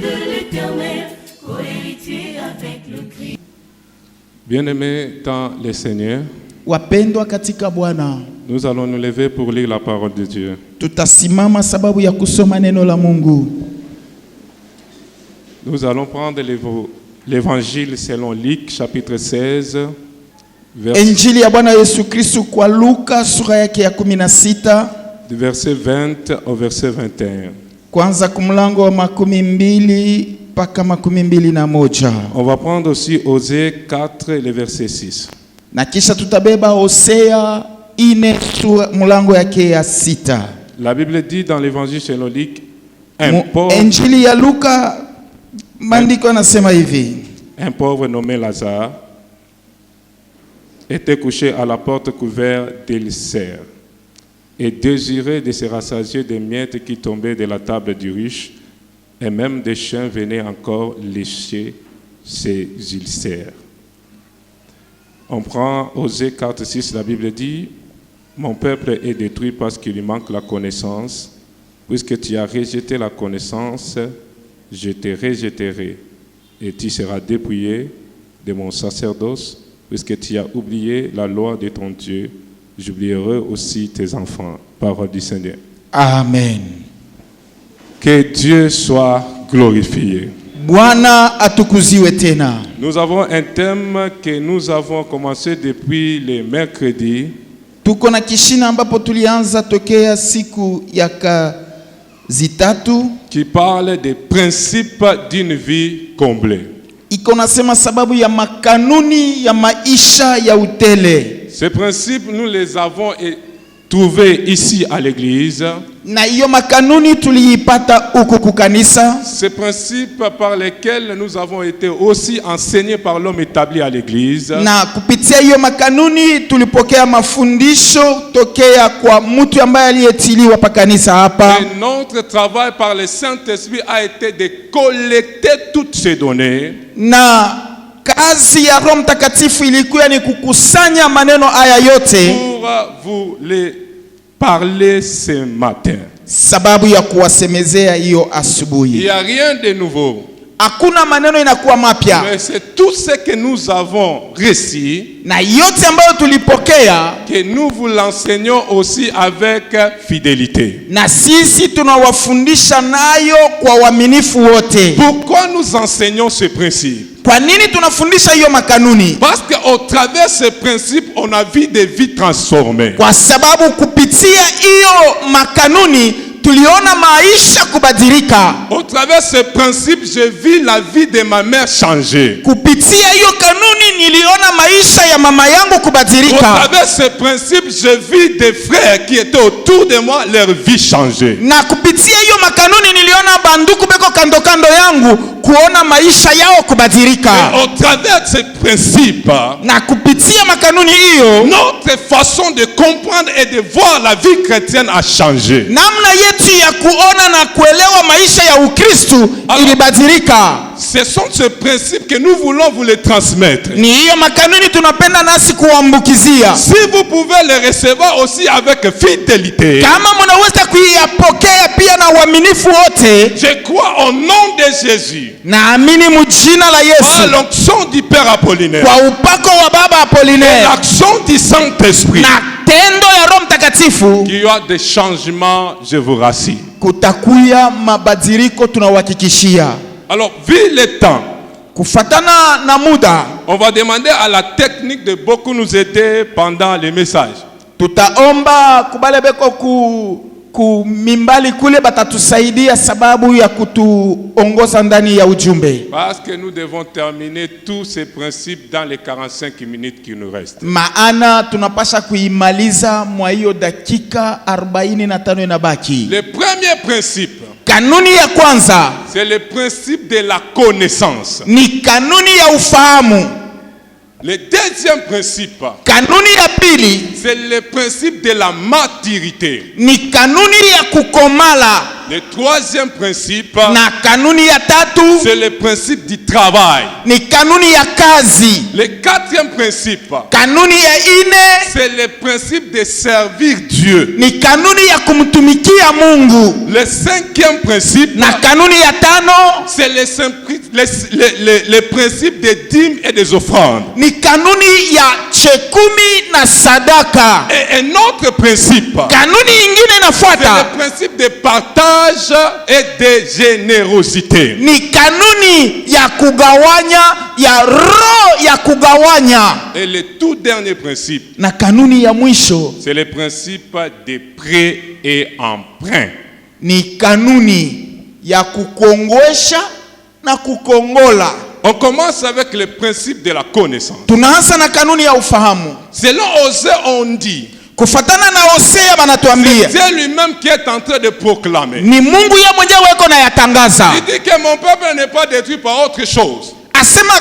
de l'Éternel, co-héritier avec le Christ. Bien-aimés dans le Seigneur, wapendwa katika Bwana, nous allons nous lever pour lire la parole de Dieu. tutasimama sababu ya kusoma neno la Mungu. Nous allons prendre l'évangile selon Luc chapitre 16 Injili ya Bwana Yesu Kristo kwa Luka sura yake ya 16 du verset 20 au verset 21. kwanza kumlango wa 12 mpaka 21. On va prendre aussi Osée 4 le verset 6. Na kisha tutabeba Hosea 4 mlango yake ya 6. La Bible dit dans l'évangile selon Luc, un Injili ya Luka maandiko yanasema hivi: un pauvre nommé Lazare était couché à la porte couvert d'ulcères et désirait de se rassasier des miettes qui tombaient de la table du riche, et même des chiens venaient encore lécher ses ulcères. On prend Osée 4:6, la Bible dit: mon peuple est détruit parce qu'il lui manque la connaissance. Puisque tu as rejeté la connaissance, je te rejetterai, et tu seras dépouillé de mon sacerdoce. Puisque tu as oublié la loi de ton Dieu, j'oublierai aussi tes enfants. Parole du Seigneur. Amen. Que Dieu soit glorifié. Bwana atukuziwe tena. Nous avons un thème que nous avons commencé depuis le mercredi. Tuko na kishina ambapo tulianza tokea siku ya zitatu, qui parle des principes d'une vie comblée. Iko nasema sababu ya makanuni ya maisha ya utele. Ces principes, nous les avons trouvés ici à l'église. Na hiyo makanuni tuliipata huko kukanisa. Ces principes par lesquels nous avons été aussi enseignés par l'homme établi à l'église. Na kupitia hiyo makanuni tulipokea mafundisho tokea kwa mtu ambaye aliyetiliwa pa kanisa hapa. Et notre travail par le Saint-Esprit a été de collecter toutes ces données. Na kazi ya Roho Mtakatifu ilikuwa ni kukusanya maneno haya yote pour vous les parler ce matin. Sababu ya kuwasemezea hiyo asubuhi. Il n'y a rien de nouveau. Hakuna maneno inakuwa mapya. Mais c'est tout ce que nous avons reçu, na yote ambayo tulipokea, que nous vous l'enseignons aussi avec fidélité. Na sisi tunawafundisha nayo kwa uaminifu wote. Pourquoi nous enseignons ce principe? Kwa nini tunafundisha hiyo makanuni? Parce qu'au travers de ce principe, on a vu des vies transformées. Kwa sababu kupitia hiyo makanuni tuliona maisha kubadilika. Au travers de ce principe, je vis la vie de ma mère changer. Kupitia hiyo kanuni niliona maisha ya mama yangu kubadilika. Au travers de ce principe, je vis des frères qui étaient autour de moi, leur vie changer. Na kupitia hiyo makanuni niliona banduku beko kando kando yangu kuona maisha yao kubadilika. Au travers de ce principe, na kupitia makanuni hiyo, notre façon de comprendre et de voir la vie chrétienne a changé. Namna yetu ya kuona na kuelewa maisha ya Ukristo ilibadilika. Ce sont ces principes que nous voulons vous les transmettre. Ni hiyo makanuni tunapenda nasi kuambukizia. Si vous pouvez les recevoir aussi avec fidélité, kama mnaweza kuyapokea pia na uaminifu wote, je crois au nom de Jésus, naamini mjina la Yesu, par l'onction du Père Apollinaire, kwa upako wa Baba Apollinaire, l'action du Saint-Esprit, na tendo ya Roho Mtakatifu, qu'il y a des changements, je vous rassure. Kutakuya mabadiliko tunawahakikishia. Alors, vu le temps, kufatana na muda, on va demander à la technique de beaucoup nous aider pendant les messages. Tutaomba kubale beko ku mimbali kule batatusaidia sababu ya kutuongoza ndani ya ujumbe. Parce que nous devons terminer tous ces principes dans les 45 minutes qui nous restent. Maana tunapasha kuimaliza mwa hiyo dakika 45 inabaki. Le premier principe, kanuni ya kwanza, c'est le principe de la connaissance. Ni kanuni ya ufahamu. Le deuxième principe, kanuni ya pili, c'est le principe de la maturité. ni kanuni ya kukomala. Le troisième principe, Na kanuni ya tatu, c'est le principe du travail. ni kanuni ya kazi. Le quatrième principe, Kanuni ya ine, c'est le principe de servir Dieu. ni kanuni ya kumtumikia Mungu. Le cinquième principe, Na kanuni ya tano, c'est le principe des dîmes et des offrandes. ni kanuni ya chekumi na sadaka. Et un autre principe, Kanuni ingine c'est inafuata, le principe de partage et de générosité. ni kanuni ya kugawanya, ya roho ya kugawanya. Et le tout dernier principe, Na kanuni ya mwisho, c'est le principe des prêts et emprunts. ni kanuni ya kukongwesha na kukongola. On commence avec le principe de la connaissance. Tunaanza na kanuni ya ufahamu. Selon Osée, on dit, Kufatana na Hosea banatuambia, Dieu lui-même qui est en train de proclamer. ni Mungu ya mwenyewe eko na yatangaza. Il dit que mon peuple n'est pas détruit par autre chose. Asema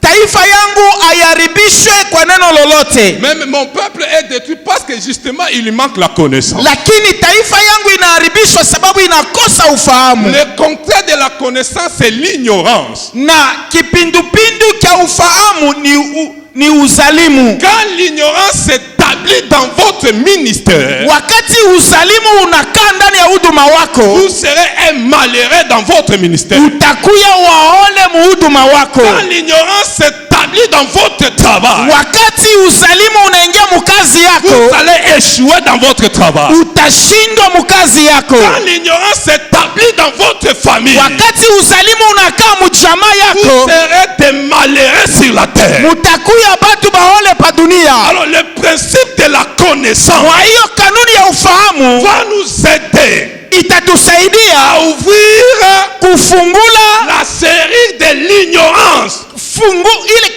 taifa yangu ayaribishwe kwa neno lolote. Même mon peuple est détruit parce que justement il lui manque la connaissance. Lakini taifa yangu inaharibishwa sababu inakosa ufahamu. Le contraire de la connaissance, c'est l'ignorance. Na kipindupindu cha ufahamu ni uzalimu. Quand l'ignorance s'établit dans votre ministère, Wakati uzalimu unakaa ndani ya huduma wako, vous serez un malheureux dans votre ministère. utakuya waole muhuduma wako. Quand l'ignorance s'établit dans votre travail, Wakati uzalimu unaingia mukazi yako, vous allez échouer dans votre travail. utashindwa mukazi yako. Quand l'ignorance s'établit dans votre famille, Wakati uzalimu unakaa mujamaa vous yako, serez des malheureux sur la terre. mutakuya batu baole pa dunia. Alors le principe de la connaissance Kwa hiyo kanuni ya ufahamu va nous aider itatusaidia à ouvrir kufungula la série de l'ignorance.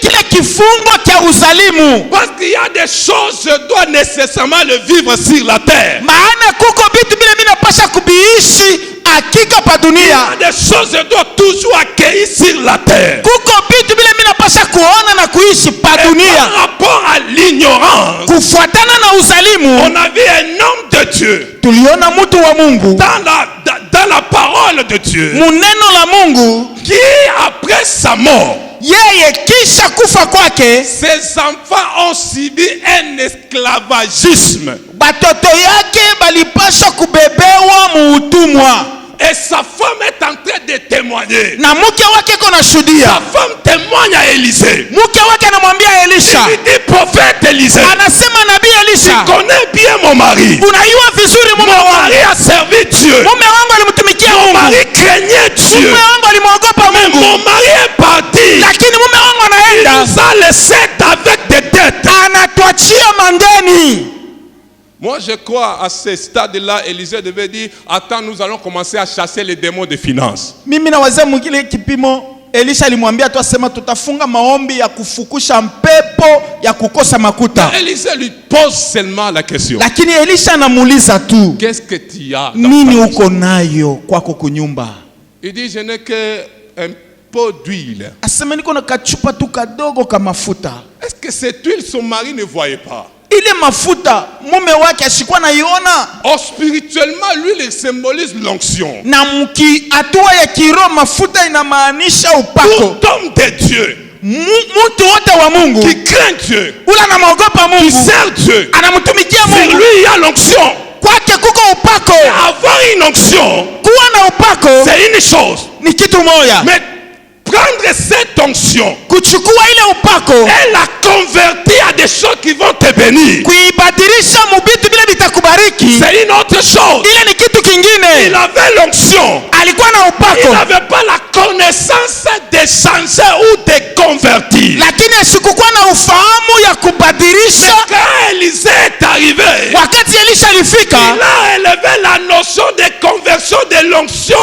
kile kifungo cha uzalimu. Parce qu'il y a des choses, je dois nécessairement le vivre sur la terre. Maana kuko vitu vile mimi napasha kubiishi hakika pa Il y dunia. a des choses, je dois toujours accueillir sur la terre. Kuko vitu vile mimi napasha kuona na kuishi pa Et dunia. par rapport à l'ignorance, Kufuatana na uzalimu, on a vu un homme de Dieu tuliona mtu wa Mungu dans la parole de Dieu muneno la Mungu, qui après sa mort, yeye kisha kufa kwake, ses enfants ont subi un esclavagisme. batoto yake balipasha kubebewa muutumwa. Et sa femme est en train de témoigner. Na mke wake kona shuhudia. Sa femme témoigne à Élisée. Mke wake anamwambia Elisha, Il dit, prophète Élisée, anasema nabii Elisha, tu connais bien mon mari. unajua vizuri mume Mon wangu. mari a servi Dieu. Mume wangu alimtumikia Mon Mungu. mari craignait Dieu. Mume wangu alimwogopa Mais Mungu. mon mari est parti. Lakini mume wangu Il anaenda, nous a laissé avec des dettes. anatuachia mandeni. Moi, je crois à ce stade-là, Élisée devait dire, attends, nous allons commencer à chasser les démons de finances. Mimi na wazee mwingine kipimo, Elisha alimwambia tu asema tutafunga maombi ya kufukusha mpepo ya kukosa makuta. Élisée lui pose seulement la question. Lakini Elisha anamuuliza tu, Qu'est-ce que tu as dans nini ta uko nayo kwako kunyumba? Il dit, je n'ai qu'un pot d'huile. Asema niko na kachupa tu kadogo ka mafuta. Est-ce que cette huile, son mari ne voyait pas? Ile mafuta mume wake ashikuwa naiona. Or, spirituellement, l'huile symbolise l'onction. Na mki hatua ya kiroho mafuta inamaanisha upako. Tout homme de Dieu Mtu wote wa Mungu qui craint Dieu, ula anamuogopa qui Mungu, sert Dieu, anamtumikia sur Mungu, lui il y a l'onction. kwake kuko upako. Avoir une onction, Kuwa na upako c'est une chose. ni kitu moja, Mais prendre cette onction kuchukua ile upako et la convertir à des choses qui vont te bénir, kuibadilisha mubitu vile vitakubariki, c'est une autre chose. ile ni kitu Il kingine. avait l'onction. Alikuwa na Il upako n'avait pas la connaissance de changer ou de convertir. lakini asikukuwa na ufahamu ya kubadilisha. Quand Élisée est arrivé, Wakati Elisha il alifika, a élevé la notion de conversion de l'onction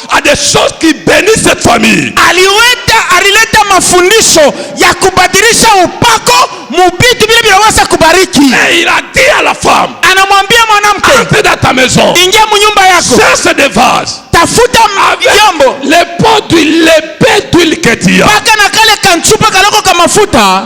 à des choses qui bénissent cette famille. alileta mafundisho ya kubadilisha upako mubitu vile vinaweza kubariki. Et il a dit à la femme, Anamwambia mwanamke, entre dans ta maison, ingia munyumba yako, cherche des vases, tafuta vyombo, les pots d'huile, l'épée d'huile que tu as. paka na kale kanchupa kaloko ka mafuta.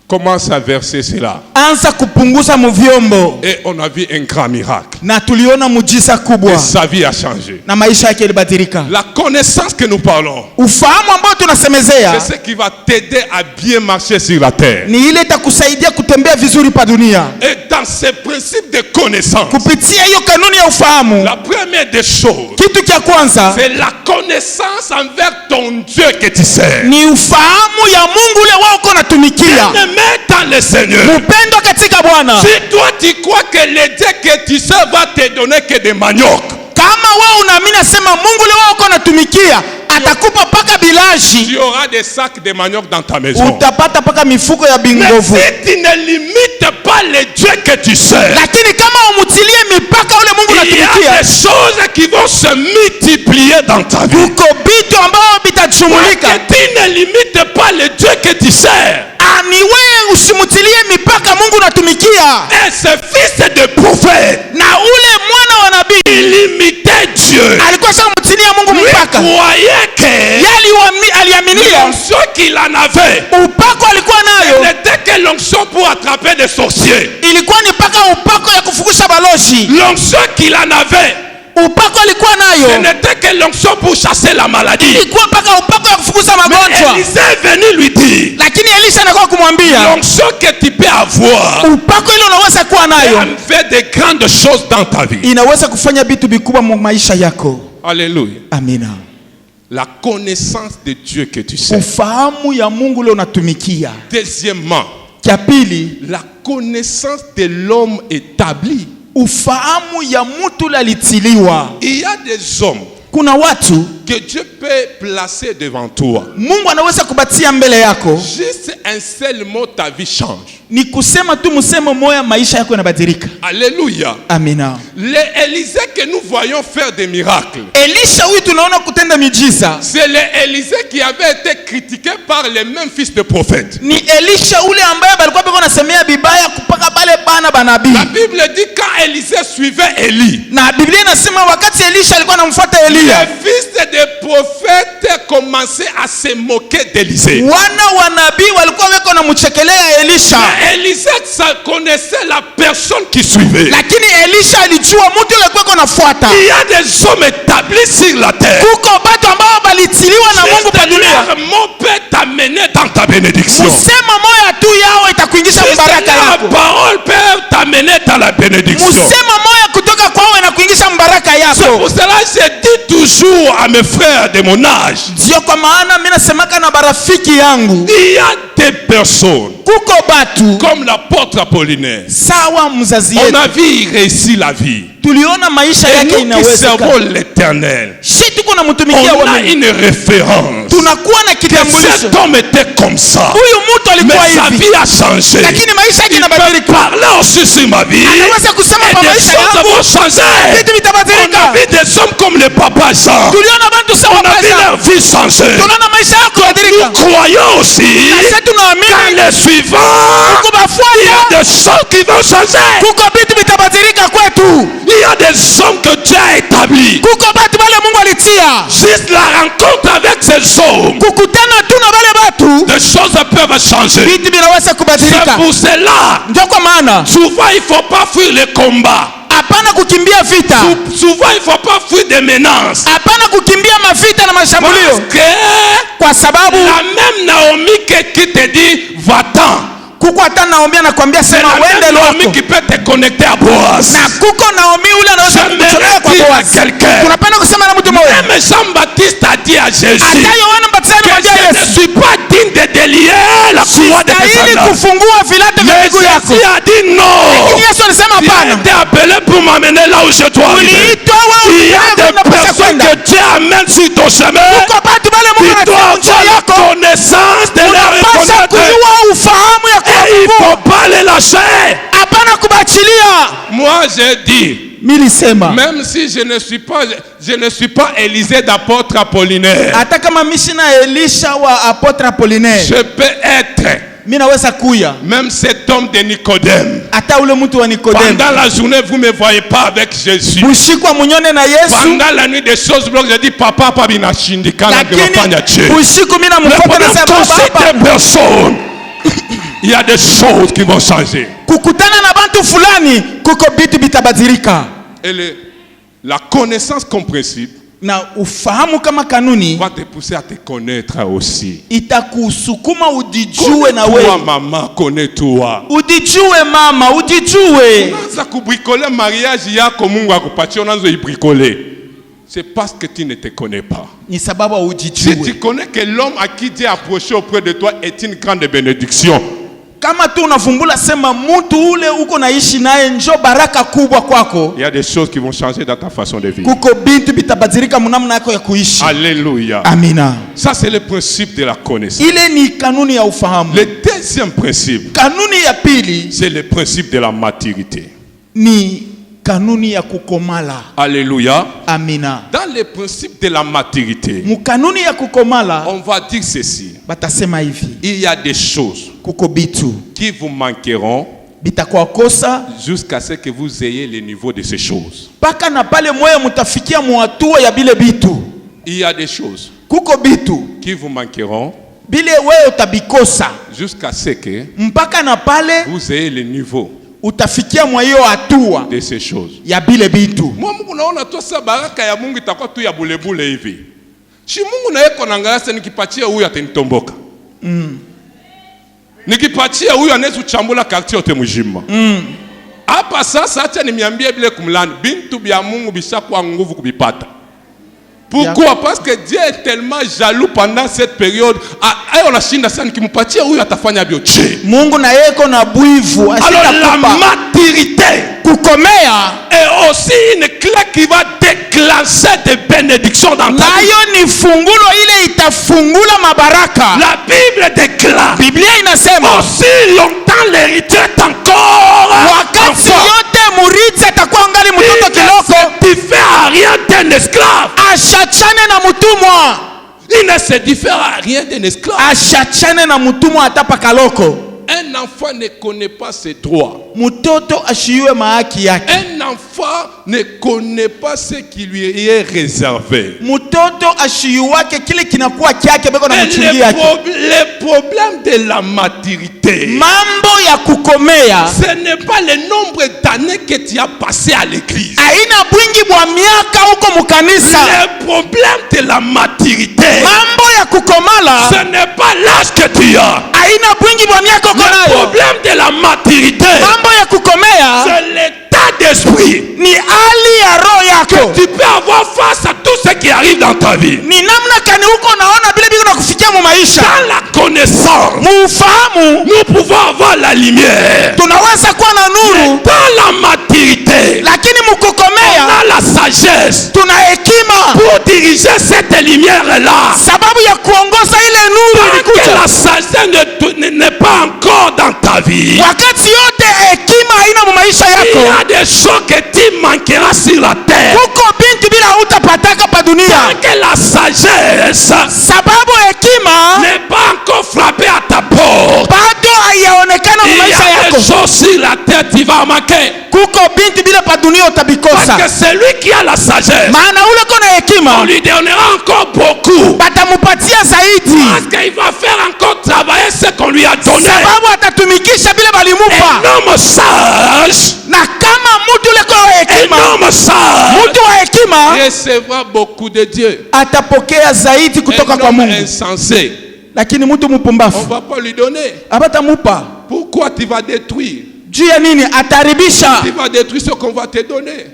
commence à verser cela. Anza kupunguza mu vyombo. Et on a vu un grand miracle. Na tuliona muujiza kubwa. Et sa vie a changé. Na maisha yake ilibadilika. La connaissance que nous parlons, ufahamu ambao tunasemezea, c'est ce qui va t'aider à bien marcher sur la terre. Ni ile itakusaidia kutembea vizuri pa dunia. Et dans ces principes de connaissance, kupitia hiyo kanuni ya ufahamu, la première des choses, kitu cha kwanza, c'est la connaissance envers ton Dieu que tu sers. Ni ufahamu ya Mungu ule wao uko natumikia. Dans le Seigneur. Mpendo katika Bwana. Si toi tu crois que le Dieu que tu sers va te donner que des manioc, kama wewe unaamini sema Mungu ule wao uko natumikia atakupa paka bilaji, tu auras des sacs de manioc dans ta maison. Utapata paka mifuko ya bingovu. Mais si tu ne limites pas le Dieu que tu sers, lakini kama umutilie mipaka ule Mungu unatumikia, il y a des choses qui vont se multiplier dans ta vie. Uko bitu ambao bitajumulika. Tu ne limites pas le Dieu que tu sers. Ni wewe usimutilie mipaka Mungu unatumikia. Et ce fils de prophète, na ule mwana wa nabii, il limitait Dieu. Alikuwa sasa mutilia Mungu mipaka. Il croyait que aliaminia l'onction qu'il en avait, upako alikuwa nayo, n'était que l'onction pour attraper des sorciers. Ilikuwa ni paka upako ya kufukusha balozi. L'onction qu'il en avait, upako alikuwa nayo, ce n'était que l'onction pour chasser la maladie. Ilikuwa paka upako ya kufukuza magonjwa. Mais Élisée est venu lui dire, lakini Elisha anakuwa kumwambia, l'onction que tu peux avoir, upako ile unaweza kuwa nayo, fait de grandes choses dans ta vie. Inaweza kufanya vitu vikubwa mu maisha yako. Alléluia. Amina. La connaissance de Dieu que tu sais. Ufahamu ya Mungu ule unatumikia. Deuxièmement, kia pili, la connaissance de l'homme établi. Ufahamu ya mtu alitiliwa. Il y a des hommes, kuna watu que Dieu peut placer devant toi. Mungu anaweza kubatia mbele yako. Juste un seul mot, ta vie change. Ni kusema tu msemo moja maisha yako yanabadilika. Alléluia. Amina. L'Élisée que nous voyons faire des miracles, Elisha huyu tunaona kutenda miujiza, c'est l'Élisée qui avait été critiqué par les mêmes fils de prophètes. Ni Elisha ule ambaye balikuwa beko nasemea bibaya kupaka bale bana banabii. La Bible dit quand Élisée suivait Élie, na Biblia inasema wakati Elisha alikuwa anamfuata Elia, les fils de prophètes commençaient à se moquer d'Élisée. Wana wa nabii walikuwa weko na mchekelea Elisha. Élisée connaissait la personne qui suivait. Lakini Elisha alijua mtu yule alikuwa anafuata. Il y a des hommes établis sur la terre. Kuko watu ambao walitiliwa na Mungu kwa dunia. Leur mot peut t'amener dans ta bénédiction. Msema moja tu yao itakuingiza mbaraka yako. La parole peut t'amener dans la bénédiction. Msema moja kutoka kwao inakuingiza mbaraka yako. C'est pour cela que je dis toujours à mes frères de mon âge. Ndio kwa maana mimi nasemaka na barafiki yangu. Il y a des personnes kuko batu comme l'apôtre Apollinaire. Sawa mzazi yetu. On a vu il réussit la vie. Tuliona maisha yake inaweza. Nous qui servons l'Éternel, on a une référence. Tunakuwa na kitambulisho. Cet homme était comme ça. Huyu mtu alikuwa hivi. Mais sa vie a changé. Lakini maisha yake inabadilika. Parler aussi sur ma vie. Anaweza kusema kwa maisha yangu. Les choses vont changer. Vitu vitabadilika. On a vu des hommes comme le papa Jean. Tuliona watu sawa. On a vu leur vie changer. Tunaona maisha yao kubadilika. Nous croyons aussi. Sasa tunaamini dans les suivants. Il y a des choses qui vont changer. Kuko vitu vitabadilika kwetu. Il y a des hommes que Dieu a établis. Kuko batu wale Mungu alitia. Juste la rencontre avec ces hommes. Kukutana tu na wale batu. Des choses peuvent changer. Vitu vinaweza kubadilika. C'est pour cela. Ndio kwa maana souvent il faut pas fuir les combats. Hapana kukimbia vita. Souvent il faut pas fuir des menaces. Hapana kukimbia mavita na mashambulio. Kwa sababu la même Naomi qui te dit va-t'en. Kuko hata Naomi anakuambia sema uende lwako. Naomi qui peut te connecter à Boaz. Na kuko Naomi ule anaweza kukucholea kwa Boaz. Tunapenda kusema na mtu mmoja. Même Jean-Baptiste a dit à Jésus. Hata Yohana Mbatizaji anamwambia Yesu, je ne suis pas digne de délier la croix de tes sandales. Ili kufungua vilato vya miguu yako. Jésus a dit non. Lakini Yesu alisema hapana. Tu as été appelé pour m'amener là où je dois arriver. Il y a des personnes que Dieu amène sur ton chemin. Kuko batu bale Mungu anatia la connaissance de leur reconnaître. Et il faut pas les lâcher. Moi j'ai dit, même si je ne suis pas Élisée d'apôtre Apollinaire, je peux être même cet homme de Nicodème. Pendant la journée, vous ne me voyez pas avec Jésus. Pendant la nuit des choses bloquées, je dis papa, pas bien chindika, la personne il y a des choses qui vont changer. Kukutana na bantu fulani kuko bitu bitabadilika. Et la connaissance comme principe Na ufahamu kama kanuni va te pousser à te connaître aussi. itakusukuma udijue na wewe. Toi maman, connais-toi. Udijue mama, udijue. Unaanza kubricole mariage yako Mungu akupatia unaanza ibricole. C'est parce que tu ne te connais pas. Ni sababu Si udijue. tu connais que l'homme à qui Dieu a approché auprès de toi est une grande bénédiction. Kama tu unavumbula sema mtu ule uko naishi naye njo baraka kubwa kwako. Il y a des choses qui vont changer dans ta façon de vivre. Kuko bintu bitabadilika mnamna yako ya kuishi. Alléluia. Amina. Ça c'est le principe de la connaissance. Ile ni kanuni ya ufahamu. Le deuxième principe, Kanuni ya pili c'est le principe de la maturité. ni kanuni ya kukomala. Alléluia. Amina. Dans le principe de la maturité, Mukanuni ya kukomala on va dire ceci. batasema hivi. Il y a des choses Kuko bitu qui vous manqueront bitakuwa kosa jusqu'à ce que vous ayez le niveau de ces choses. paka na pale moyo mutafikia muhatua ya bile bitu. Il y a des choses Kuko bitu qui vous manqueront bile wewe utabikosa jusqu'à ce que mpaka na pale vous ayez le niveau utafikia mwa hiyo hatua de ces choses. ya bile bitu. Moi Mungu naona tu sa baraka ya Mungu itakuwa tu ya bulebule hivi. Si Mungu na yeko naangalia nikipatia huyu atanitomboka. Nikipatia huyu anaweza kuchambula quartier yote mjima. Hapa sasa acha nimiambie bile kumlani bintu bya Mungu bishakuwa nguvu kubipata. Pourquoi? Parce que Dieu est tellement jaloux pendant cette période. On a shinda sana nikimpatia huyu atafanya bioche. Mungu na yeko na bwivu Alors la maturité kukomea est aussi une clé qui va déclencher des bénédictions dans ta vie. nayo ni fungulo ile itafungula mabaraka. La Bible déclare Biblia inasema aussi longtemps l'héritier est encore wakati enfant. yote murithi atakuwa angali mtoto kiloko, Il ne se diffère à rien d'un esclave. ashachane na mtumwa. Il ne se diffère à rien d'un esclave. Ashachane na mtumwa atapa kaloko. Un enfant ne connaît pas ses droits. Mtoto ashiwe mahaki yake. Un enfant ne connaît pas ce qui lui est réservé. Mtoto ashiwake kile kinakuwa kyake beko na Et mchungi yake. le problème de la maturité, Mambo ya kukomea ce n'est pas le nombre d'années que tu as passé à l'église. aina bwingi bwa miaka huko mukanisa. Le problème de la maturité, Mambo ya kukomala ce n'est pas l'âge que tu as. aina bwingi bwa miaka uko Le nayo. problème de la maturité, Mambo ya kukomea c'est l'état d'esprit. ni hali ya roho yako. Tu peux avoir face à tout ce qui arrive dans ta vie. Ni namna kani huko naona vile biko na kufikia mu maisha. Dans la connaissance, Mufahamu nous pouvons avoir la lumière. tunaweza kuwa na nuru, Dans la maturité, lakini on mukukomea a la sagesse tuna hekima pour diriger cette lumière-là. sababu ya kuongoza ile nuru Tant que ilikuja. la sagesse n'est pas encore dans ta vie, Wakati yote hekima haina mu maisha il y yako, a des choses que tu manqueras sur la terre. kuko binti bila utapataka pa dunia, Tant que la sagesse sababu hekima n'est pas encore frappée à ta porte, bado haiyaonekana mu il y maisha a des yako. choses sur la terre tu vas manquer. Kuko binti bila pa dunia Parce utabikosa, que celui qui a la sagesse, maana ule kona on hekima lui donnera encore beaucoup. batamupatia zaidi, Parce qu'il va faire encore travailler ce qu'on lui a donné. sababu atatumikisha bila balimupa. Un homme sage, Na kama mtu ule kwa un hekima, homme sage mtu wa hekima recevra beaucoup de Dieu. atapokea zaidi kutoka Un kwa homme Mungu, insensé, lakini mtu on mpumbavu va pas lui donner. abatamupa. Pourquoi tu vas détruire? Juu ya nini? Ataribisha, Tu vas détruire ce qu'on va te donner.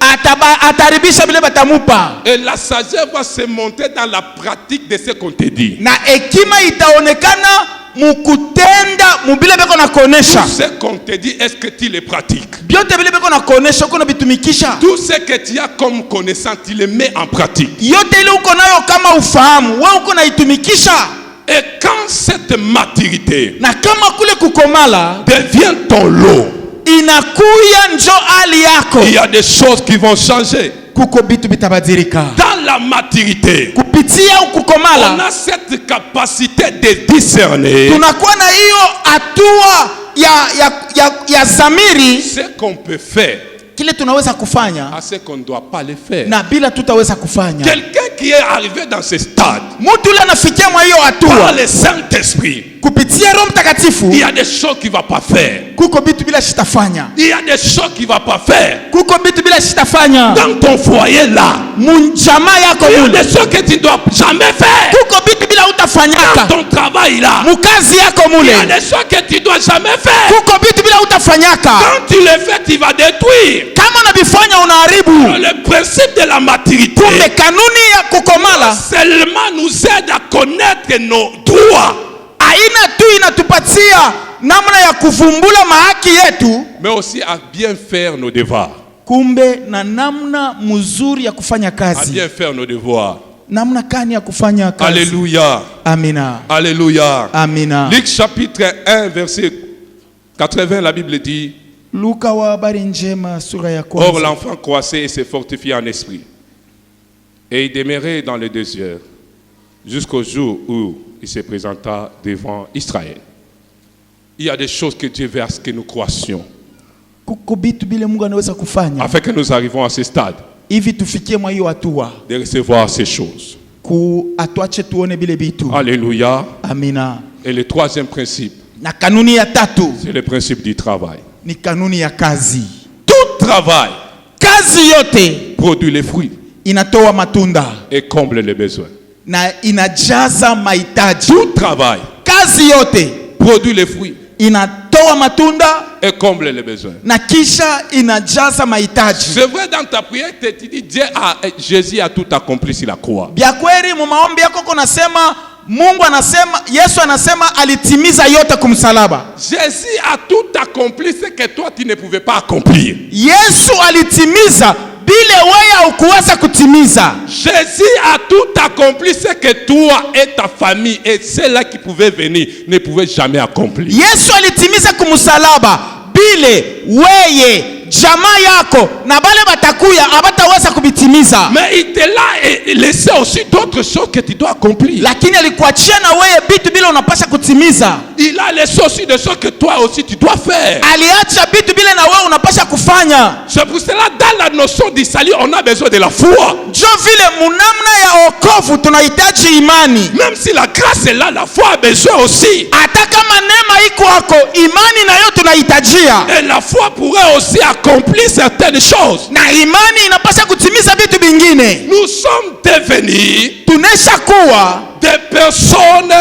ataribisha vile batamupa, Et la sagesse va se monter dans la pratique de ce qu'on te dit. na hekima itaonekana mukutenda mubile beko na kuonesha. Ce qu'on te dit, est-ce que tu le pratiques? Byote vile beko na kuonesha uko na bitumikisha. Tout ce que tu as comme connaissance, tu le mets en pratique. Yote ile uko nayo kama ufahamu, wewe uko na itumikisha. Et quand cette maturité Na kama kule kukomala devient ton lot, inakuya njo hali yako, il y a des choses qui vont changer. kuko bitu bitabadilika. Dans la maturité, Kupitia on kukomala a cette capacité de discerner tunakuwa na hiyo hatua ya zamiri, ce qu'on peut faire kile tunaweza kufanya à ce qu'on ne doit pas le faire. na bila tutaweza kufanya. Quelqu'un qui est arrivé dans ce stade Mtu yule anafikia mwa hiyo par hatua le Saint-Esprit, kupitia Roho Mtakatifu, il y a des choses qu'il ne va pas faire. kuko bitu bila shitafanya, Il y a des choses qu'il ne va pas faire. kuko bitu bila shitafanya Dans ton foyer là, munjama yako il y a mule, des choses que tu ne dois jamais faire. kuko bitu bila Dans utafanyaka ton travail là, mukazi yako il y mule, a des choses que tu ne dois jamais faire. kuko bitu bila utafanyaka. Quand tu les fais, tu vas détruire. Kama unavifanya unaharibu. Le principe de la maturité Kumbe kanuni ya kukomala seulement nous aide à connaître nos droits, aina tu inatupatia namna ya kuvumbula mahaki yetu, mais aussi à bien faire nos devoirs. kumbe na namna mzuri ya kufanya À kazi, bien faire nos devoirs. namna kani ya kufanya kazi. Alléluia. Amina, Alléluia. amina. Luc chapitre 1 verset 80, la Bible dit: Luka wa habari njema sura ya Or kwanza. l'enfant croissait et se fortifiait en esprit, et il demeurait dans le désert jusqu'au jour où il se présenta devant Israël. Il y a des choses que Dieu veut à ce que nous croissions, Kuko bitu bile Mungu anaweza kufanya afin que nous arrivions à ce stade hivi tufikie mwa hiyo hatua, de recevoir ces choses. atuache tuone bile bitu. Alléluia. Amina. Et le troisième principe, Na kanuni ya tatu c'est le principe du travail. ni kanuni ya kazi. Tout travail Kazi yote produit les fruits inatoa matunda et comble les besoins. na inajaza mahitaji. Tout travail Kazi yote produit les fruits inatoa matunda et comble les besoins. na kisha inajaza mahitaji. C'est vrai, dans ta prière, tu dis Jésus a tout accompli sur la croix. Bya kweli mu maombi yako kunasema, Mungu anasema, Yesu anasema alitimiza yote kumsalaba. Jésus a tout accompli ce que toi tu ne pouvais pas accomplir. Yesu alitimiza bile wewe ukuweza kutimiza. Jésus a tout accompli ce que toi et ta famille et ceux-là qui pouvaient venir ne pouvaient jamais accomplir. Yesu alitimiza kumsalaba bile wewe jamaa yako na bale batakuya abataweza kubitimiza. Mais il te l'a laissé aussi d'autres choses que tu dois accomplir. Lakini alikuachia na wewe bitu bile unapasha kutimiza. Il a laissé aussi des choses que toi aussi tu dois faire. Aliacha bitu bile na wewe unapasha kufanya. C'est pour cela, dans la notion du salut, on a besoin de la foi. Jo vile munamna ya wokovu tunahitaji imani. Même si la grâce est là, la foi a besoin aussi. Hata kama neema iko wako, imani nayo tunahitajia. Et la foi pourrait aussi accomplir certaines choses. Na imani inapasha kutimiza vitu vingine. Nous sommes devenus Tunesha kuwa des personnes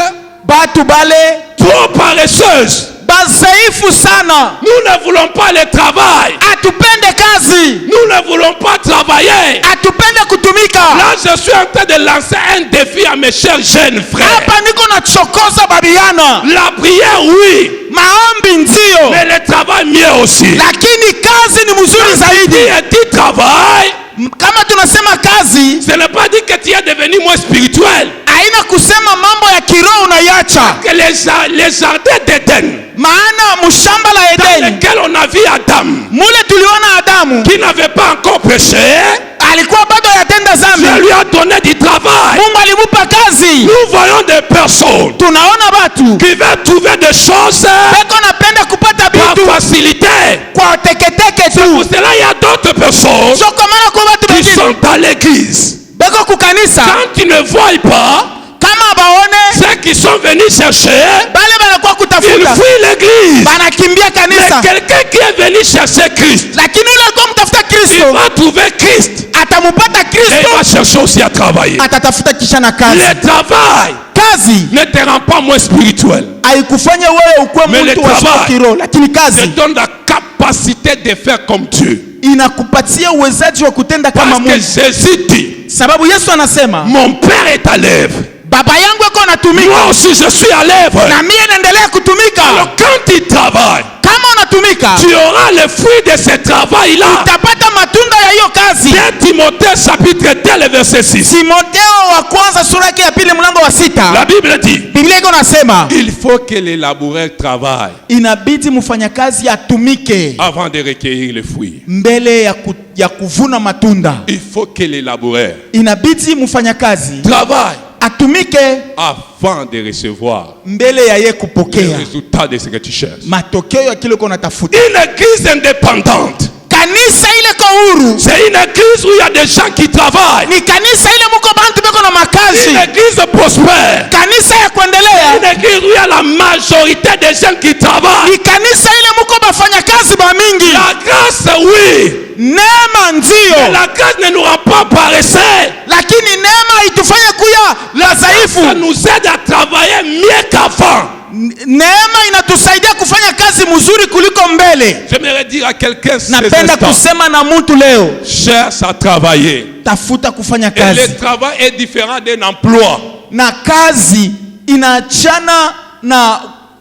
batu bale trop paresseuses. bazaifu sana. Nous ne voulons pas le travail. Atupende kazi, Nous ne voulons pas travailler. atupende kutumika. Là, je suis en train de lancer un défi à mes chers jeunes frères. Hapa niko na chokoza babiana. La prière, oui, Maombi ndio, mais le travail mieux aussi. lakini kazi ni mzuri zaidi. Et tu travailles, Kama tunasema kazi, ce n'est pas dire que tu es devenu moins spirituel. haina kusema mambo ya kiroho unaiacha. Que les jardins d'Éden, Maana mshamba la dans Edeni lesquels on a vu Adam, mule tuliona Adamu qui n'avait pas encore péché, alikuwa bado yatenda zambi. Dieu lui a donné du travail. Mungu alimupa kazi. Nous voyons des personnes Tunaona batu qui veulent trouver des choses beko napenda kupata par bitu facilité. kwa teketeke Pour tu. cela, il y a d'autres personnes Soko maana kwa batu qui bengine sont à l'église. beko kukanisa, Quand ils ne voient pas kama baone ceux qui sont venus chercher, bale banakuwa ils kutafuta fuient l'église. banakimbia Mais kanisa. quelqu'un qui est venu chercher Christ, Lakini ule alikuwa mtafuta il Kristo va trouver Christ. atamupata Et il Kristo, va chercher aussi à travailler. atatafuta kisha na kazi. Le travail Kazi ne te rend pas moins spirituel. haikufanya wewe ukuwe Mais le mtu wa travail kiroho, lakini Te kazi donne la capacité de faire comme Dieu. inakupatia uwezaji wa kutenda kama Parce que Mungu. Jésus dit, Sababu Yesu anasema mon Père est à l'œuvre. baba yangu yuko anatumika Moi aussi je suis à l'œuvre. na mimi naendelea kutumika. Alors quand tu travailles, Kama unatumika tu auras le fruit de ce travail-là. utapata matunda ya hiyo kazi. 2 Timothée chapitre 2 le verset 6. Timotheo wa kwanza sura yake ya pili mlango wa La 6, Bible dit, Biblia iko nasema il faut que les laboureurs travaillent inabidi mfanyakazi atumike avant de recueillir les fruits. mbele ya kuvuna matunda. Il faut que les laboureurs Inabidi mfanyakazi travaillent atumike avant de recevoir mbele ya ye le kupokea résultat de ce que tu cherches. matokeo ya kile uko unatafuta. Une église indépendante, kanisa ile kwa huru. C'est une église où il y a des gens qui travaillent. Ni kanisa ile mko bantu beko na makazi. Une église prospère. Kanisa ya kuendelea. Une église où il y a la majorité des gens qui travaillent. Ni kanisa ile mko bafanya kazi ba mingi. La grâce, oui. Neema ndio. Mais la grâce ne nous rend pas paresseux. Lakini neema itufanye kuya la dhaifu. Ça nous aide à travailler mieux qu'avant. Neema inatusaidia kufanya kazi mzuri kuliko mbele. J'aimerais dire à quelqu'un napenda kusema na mtu leo, cherche à travailler. Tafuta kufanya Et kazi. le travail est différent d'un emploi. Na kazi inaachana na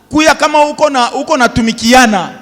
kuya kama uko na tumikiana.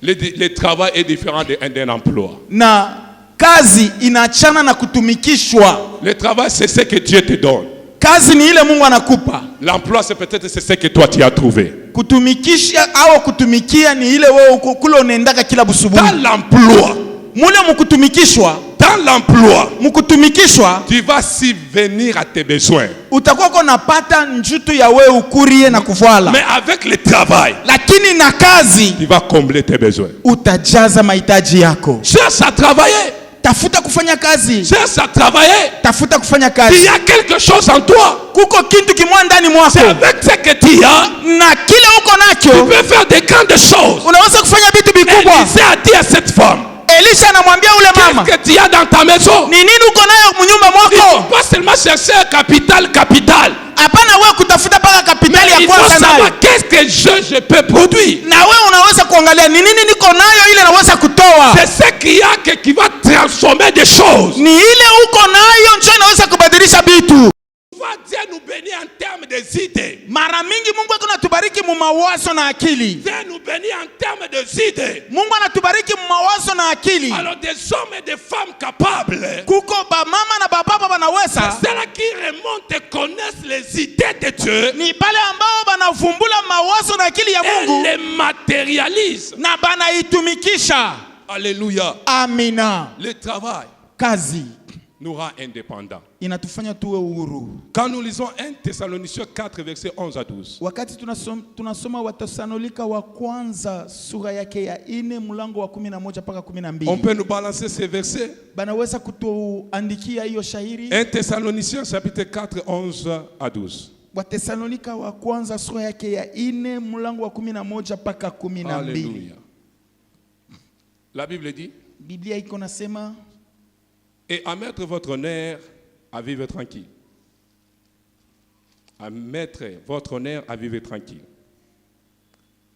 Le travail est différent d'un emploi. Na kazi inaachana na kutumikishwa. Le travail, c'est ce que Dieu te donne. Kazi ni ile Mungu anakupa. L'emploi, c'est peut-être ce que toi tu as trouvé. Kutumikisha au kutumikia ni ile wewe kule unaendaka kila busubuhi. Dans l'emploi, mule mkutumikishwa, dans l'emploi, mkutumikishwa, tu vas subvenir à tes besoins. Utakuwa unapata njutu ya wewe ukurie na kuvala. Mais avec le travail, lakini na kazi, tu vas combler tes besoins. Utajaza mahitaji yako. Cherche à travailler. Tafuta kufanya kazi. Cherche à travailler. Tafuta kufanya kazi. Il y a quelque chose en toi. Kuko kintu kimoja ndani mwako. C'est avec ce que tu as. Na kile uko nacho. Tu peux faire des grandes choses. Unaweza kufanya vitu vikubwa. Élisée a dit à cette femme. Elisha anamwambia ule mama. Qu'est-ce que tu as dans ta maison? Ni nini uko nayo mnyumba mwako? Il ne faut pas seulement chercher un capital. Hapana wewe kutafuta paka kapitali ya kwanza nayo. Il faut savoir qu'est-ce que je peux produire. Na wewe unaweza kuangalia ni nini niko nayo ile naweza kutoa. C'est ce qu'il y a qui va transformer des choses. Ni ile uko nayo ndio inaweza kubadilisha vitu. Dieu nous bénit en termes des idées. Mara mingi Mungu anatubariki mu mawazo na akili. Dieu nous bénit en termes des idées. Mungu anatubariki mu mawazo na akili. Alors des hommes et des femmes capables. Kuko ba mama na ba papa banaweza. C'est ceux qui remontent et connaissent les idées de Dieu. Ni pale ambao banavumbula mawazo na akili ya Mungu. Et les matérialisent. Na banaitumikisha. Alléluia. Amina. Le travail. Kazi nous rend indépendants. Inatufanya tuwe uhuru. Quand nous lisons 1 Thessaloniciens 4 versets 11 à 12. Wakati tunasoma Wathesalonike wa kwanza sura yake ya 4 mlango wa 11 mpaka 12. On peut nous balancer ces versets. Banaweza kutuandikia hiyo shairi. 1 Thessaloniciens chapitre 4 11 à 12. Wathesalonike wa kwanza sura yake ya 4 mlango wa 11 mpaka 12. Alléluia. La Bible dit. Biblia iko nasema et à mettre votre honneur à vivre tranquille. À mettre votre honneur à vivre tranquille.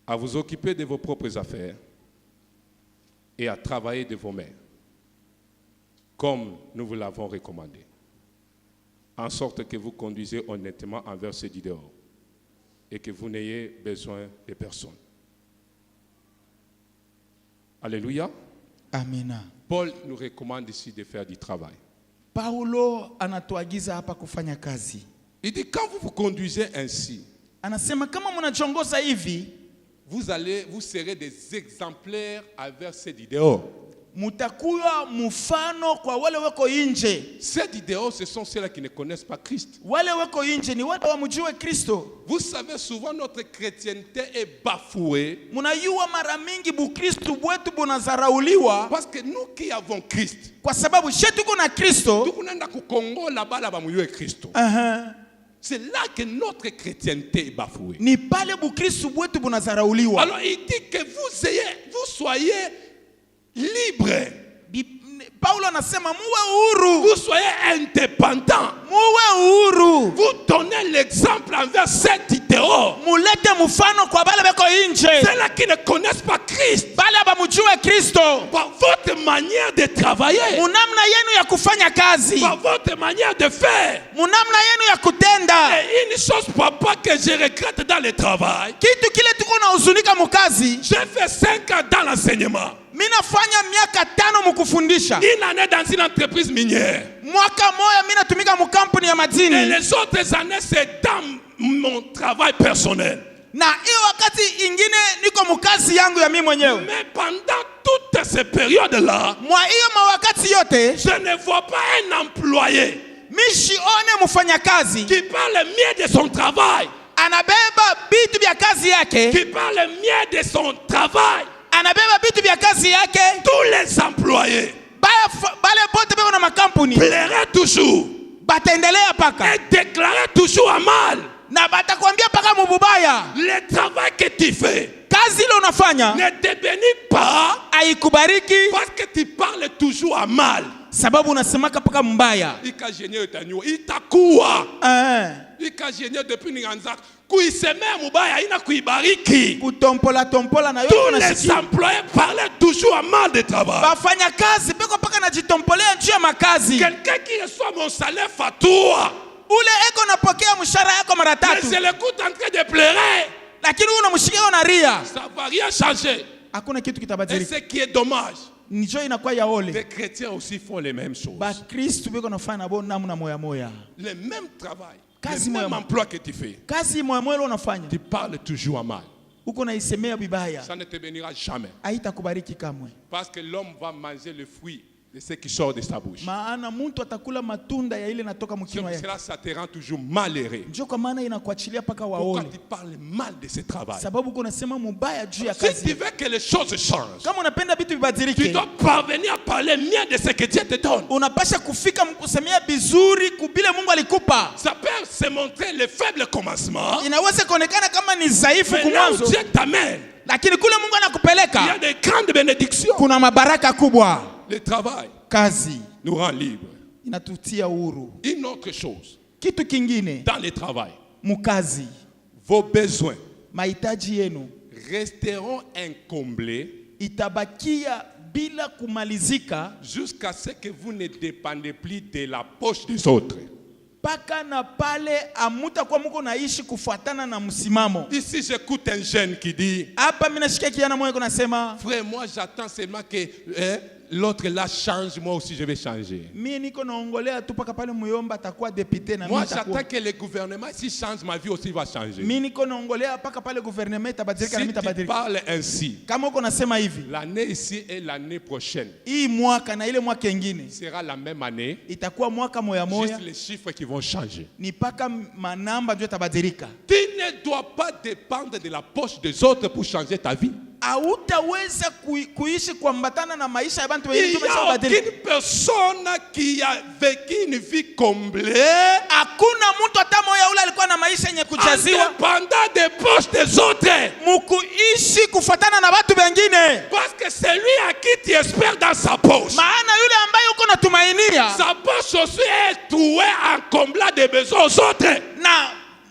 À vous occuper de vos propres affaires et à travailler de vos mains, comme nous vous l'avons recommandé, en sorte que vous conduisez honnêtement envers ceux du dehors et que vous n'ayez besoin de personne. Alléluia. Amina. Paul nous recommande ici de faire du travail. Paulo anatuagiza hapa kufanya kazi. Il dit quand vous vous conduisez ainsi, anasema kama mnachongoza hivi, vous serez des exemplaires envers ceux du dehors. Mutakuwa mfano kwa wale wako nje. Ceux du dehors, ce sont ceux qui ne connaissent pas Christ. Wale wako nje ni wale wamjue Kristo. Vous savez, souvent notre chrétienté est bafouée. Munayua mara mingi bukristo bwetu bunazarauliwa. Parce que nous qui avons Christ, kwa sababu shetu kuna Kristo, tukunaenda ku Kongo là-bas là bamuyue Kristo. C'est là que notre chrétienté est bafouée. Ni pale bukristo bwetu bunazarauliwa. Alors il dit que vous soyez libre. Paulo anasema muwe huru. Vous soyez indépendants. Muwe huru. Vous donnez l'exemple envers ceux du dehors. Mulete mfano kwa bale beko nje. Ceux qui ne connaissent pas Christ. Bale bamjue Kristo. Par votre manière de travailler. Munamna yenu ya kufanya kazi. Par votre manière de faire. Munamna yenu ya kutenda. Et une chose papa que je regrette dans le travail. Kitu kile tuko na huzunika mukazi. J'ai fait 5 ans dans l'enseignement. Mina fanya miaka 5 mukufundisha. Une année dans une entreprise minière. Mwaka moja mina tumika mu kampuni ya madini. Et les autres années c'est dans mon travail personnel. Na hiyo wakati ingine niko mukazi yangu ya mimi mwenyewe. Mais pendant toutes ces périodes là, mwa hiyo mawakati yote, je ne vois pas un employé mishione mfanyakazi qui parle mieux de son travail. Anabeba bitu vya kazi yake. Qui parle mieux de son travail. anabeba vitu vya kazi yake. Tous les employés Bale bote beko na makampuni plairaient toujours bataendelea paka et déclaraient toujours à mal. na batakwambia paka mububaya. Le travail que tu fais Kazi ile unafanya ne te bénit pas haikubariki parce que tu parles toujours à mal. sababu unasemaka paka mbaya. Ikajenye utanyo itakuwa Eh, ikajenye depuis ninganza kuisemea mubaya ina kuibariki. kutompola tompola na Tous yote les unasikia. employés parlaient toujours à mal de travail. Bafanya kazi beko paka najitompolea juu ya makazi. Quelqu'un qui reçoit mon salaire fatua, Ule eko napokea mshahara yako mara mais tatu, je l'écoute en train de pleurer, lakini wewe unamshikia na ria. ça ne va rien changer. Hakuna kitu Et kitabadilika. ce qui est dommage, Nijo inakuwa ya ole. les chrétiens aussi font les mêmes choses. Ba Kristo beko nafanya nabo namna moya moya. Le même travail, Kazi le même moya. emploi que tu fais, Kazi moya moya unafanya. tu parles toujours à mal. Uko naisemea bibaya. Ça ne te bénira jamais. Haitakubariki kamwe. Parce que l'homme va manger le fruit de ce qui sort de sa bouche. Maana mtu atakula matunda ya ile natoka C'est mkinywa pour yake. cela ça te rend toujours malheureux. Ndio kwa maana inakuachilia paka Pourquoi waone. tu parles mal de ce travail? Sababu uko nasema mubaya juu ya Si tu kazi. veux que les choses changent, Kama unapenda vitu tu vibadilike, dois parvenir à parler mieux de ce que Dieu te donne. unapasha kufika mkusemea bizuri kubile Mungu alikupa. Ça peut se montrer le faible commencement, Inaweza kuonekana kama ni dhaifu mais là où kumwanzo, Dieu t'amène, lakini kule Mungu il y a anakupeleka des grandes bénédictions. kuna mabaraka kubwa. Le travail Kazi nous rend libres. inatutia huru. Une autre chose, Kitu kingine, dans le travail, mukazi, vos besoins mahitaji yenu resteront incomblés itabakia bila kumalizika jusqu'à ce que vous ne dépendez plus de la poche des autres. paka na pale amutakuwa muko naishi kufuatana na msimamo. Ici, j'écoute un jeune qui dit, Hapa mimi nasikia kijana mmoja kunasema, frère, moi j'attends seulement que l'autre là change, moi aussi je vais changer. mimi niko naongolea tu paka pale Muyomba atakuwa député na Moi mimi j'attends nitakuwa. que le gouvernement, s'il change, ma vie aussi va changer. Mimi niko naongolea paka pale gouvernement itabadilika na Si mimi tu itabadilika. parles ainsi, Kama uko nasema hivi, l'année ici et l'année prochaine hii mwaka na ile mwaka ingine sera la même année, itakuwa mwaka moya moya, juste les chiffres qui vont changer. ni paka manamba ndio itabadilika. Tu ne dois pas dépendre de la poche des autres pour changer ta vie. Hautaweza kuishi kuambatana na maisha ya bantu Il wengine n'y a tumeshabadilika. aucune personne qui a vécu une vie comblée Hakuna mtu hata moya ule alikuwa na maisha yenye en kujaziwa dépendant des poches des autres. mukuishi kufatana na watu wengine. Parce que c'est lui à qui tu espères dans sa poche. Maana yule ambaye uko natumainia Sa poche aussi est trouée en comblant des besoins aux autres.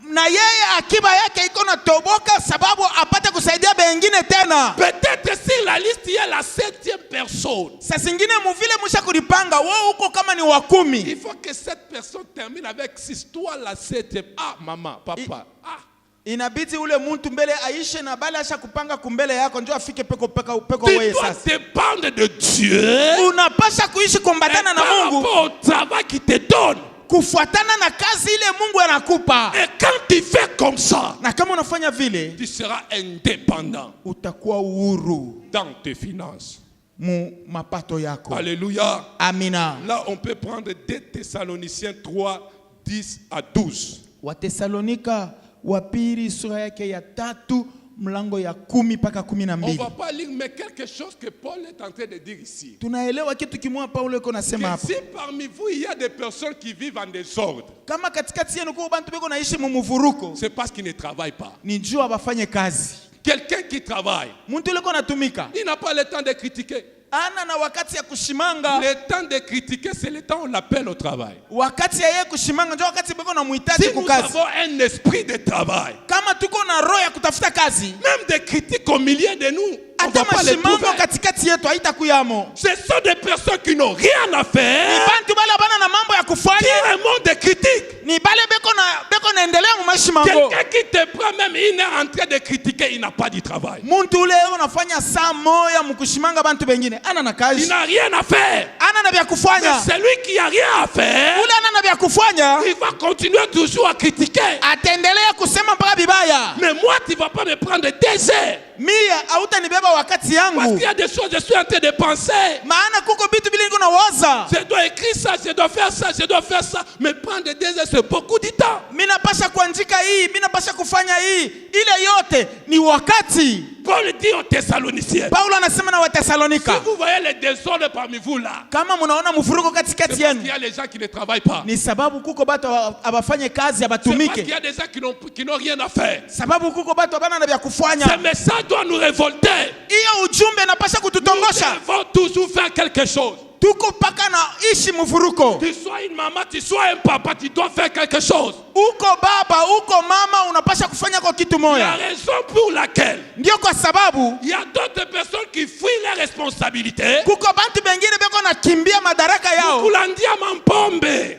na yeye akiba yake iko na toboka sababu apate kusaidia wengine tena. Peut-être sur la liste il y a la 7e personne. Sasa zingine muvile musha kulipanga wewe uko kama ni wa 10. Il faut que cette personne termine avec 6. Toi la 7e. Ah maman, papa. Ah. Inabidi ule muntu mbele aishe na bale asha kupanga kumbele yako ndio afike peko Tu wewe dois sasa. dépendre de Dieu. Unapasha kuishi Et kumbatana na par Mungu rapport au travail qu'il te donne. kufuatana na kazi ile Mungu anakupa. Et quand tu fais comme ça, Na kama unafanya vile tu seras indépendant utakuwa uhuru dans tes finances. mu mapato yako. Alléluia. Amina. Là, on peut prendre 2 Thessaloniciens 3, 10 à 12. Watesalonika wa pili sura yake ya 3 mlango ya 10 mpaka On ne 12. va pas lire, mais quelque chose que Paul est en train de dire ici. Tunaelewa kitu kimoja Paulo yuko nasema Que hapa. si parmi vous, il y a des personnes qui vivent en désordre, Kama katikati yenu kwa bantu beko naishi mu muvuruko, c'est parce qu'ils ne travaillent pas. ni jua bafanye kazi. Quelqu'un qui travaille, Muntu yuko natumika, il n'a pas le temps de critiquer. ana na wakati ya kushimanga. Le temps de critiquer, c'est le temps où on l'appelle au travail. Wakati ya yeye kushimanga ndio wakati beko na Si muhitaji nous kukazi. avons un esprit de travail, Kama tuko na roho ya kutafuta kazi, même des critiques au milieu de nous, on ne hata va pas les mashimango trouver. katikati yetu haitakuyamo. Ce sont des personnes qui n'ont rien à Ni faire, bantu bale bana na mambo ya qui kufanya, ont un monde de critiques. ni bale beko naendelea mu mashimango. Quelqu'un qui te prend même une heure en train de critiquer, il n'a pas du travail. Muntu ule unafanya saa moya mkushimanga bantu bengine, ana na Il kazi, n'a rien à faire. ana na vya Mais kufanya. celui qui n'a rien à faire, Ule ana na vya kufanya, il va continuer toujours à critiquer. ataendelea kusema mpaka bibaya. Mais moi, tu ne vas pas me prendre 2 heures. Mia hautanibeba wakati Parce yangu, qu'il y a des choses, je suis en train de penser. maana kuko vitu vile niko nawaza. Je dois écrire ça, je dois faire ça, je dois faire ça. Mais prendre 2 heures, c'est beaucoup de temps. Mimi napasha kuandika hii, mimi napasha kufanya hii. Ile yote ni wakati. Paul dit aux Thessaloniciens. Paulo anasema na Wathesalonika. Si vous voyez les désordres parmi vous là. Kama mnaona mvurugo katikati yenu. Il y a les gens qui ne travaillent pas. Ni sababu kuko batu abafanye kazi C'est abatumike. parce qu'il y a des gens qui n'ont rien à faire. Sababu kuko batu abana na vya kufanya. Ce message doit nous révolter. Hiyo ujumbe napasha kututongosha. Nous devons toujours faire quelque chose. Tuko paka na ishi mvuruko. Tu sois une maman, tu sois un papa, tu dois faire quelque chose. Uko baba, uko mama, unapasha kufanya kwa kitu Il y a moja. raison pour laquelle Ndio kwa sababu il y a d'autres personnes qui fuient les responsabilités. kuko bantu bengine beko nakimbia madaraka yao. Kulandia mampombe.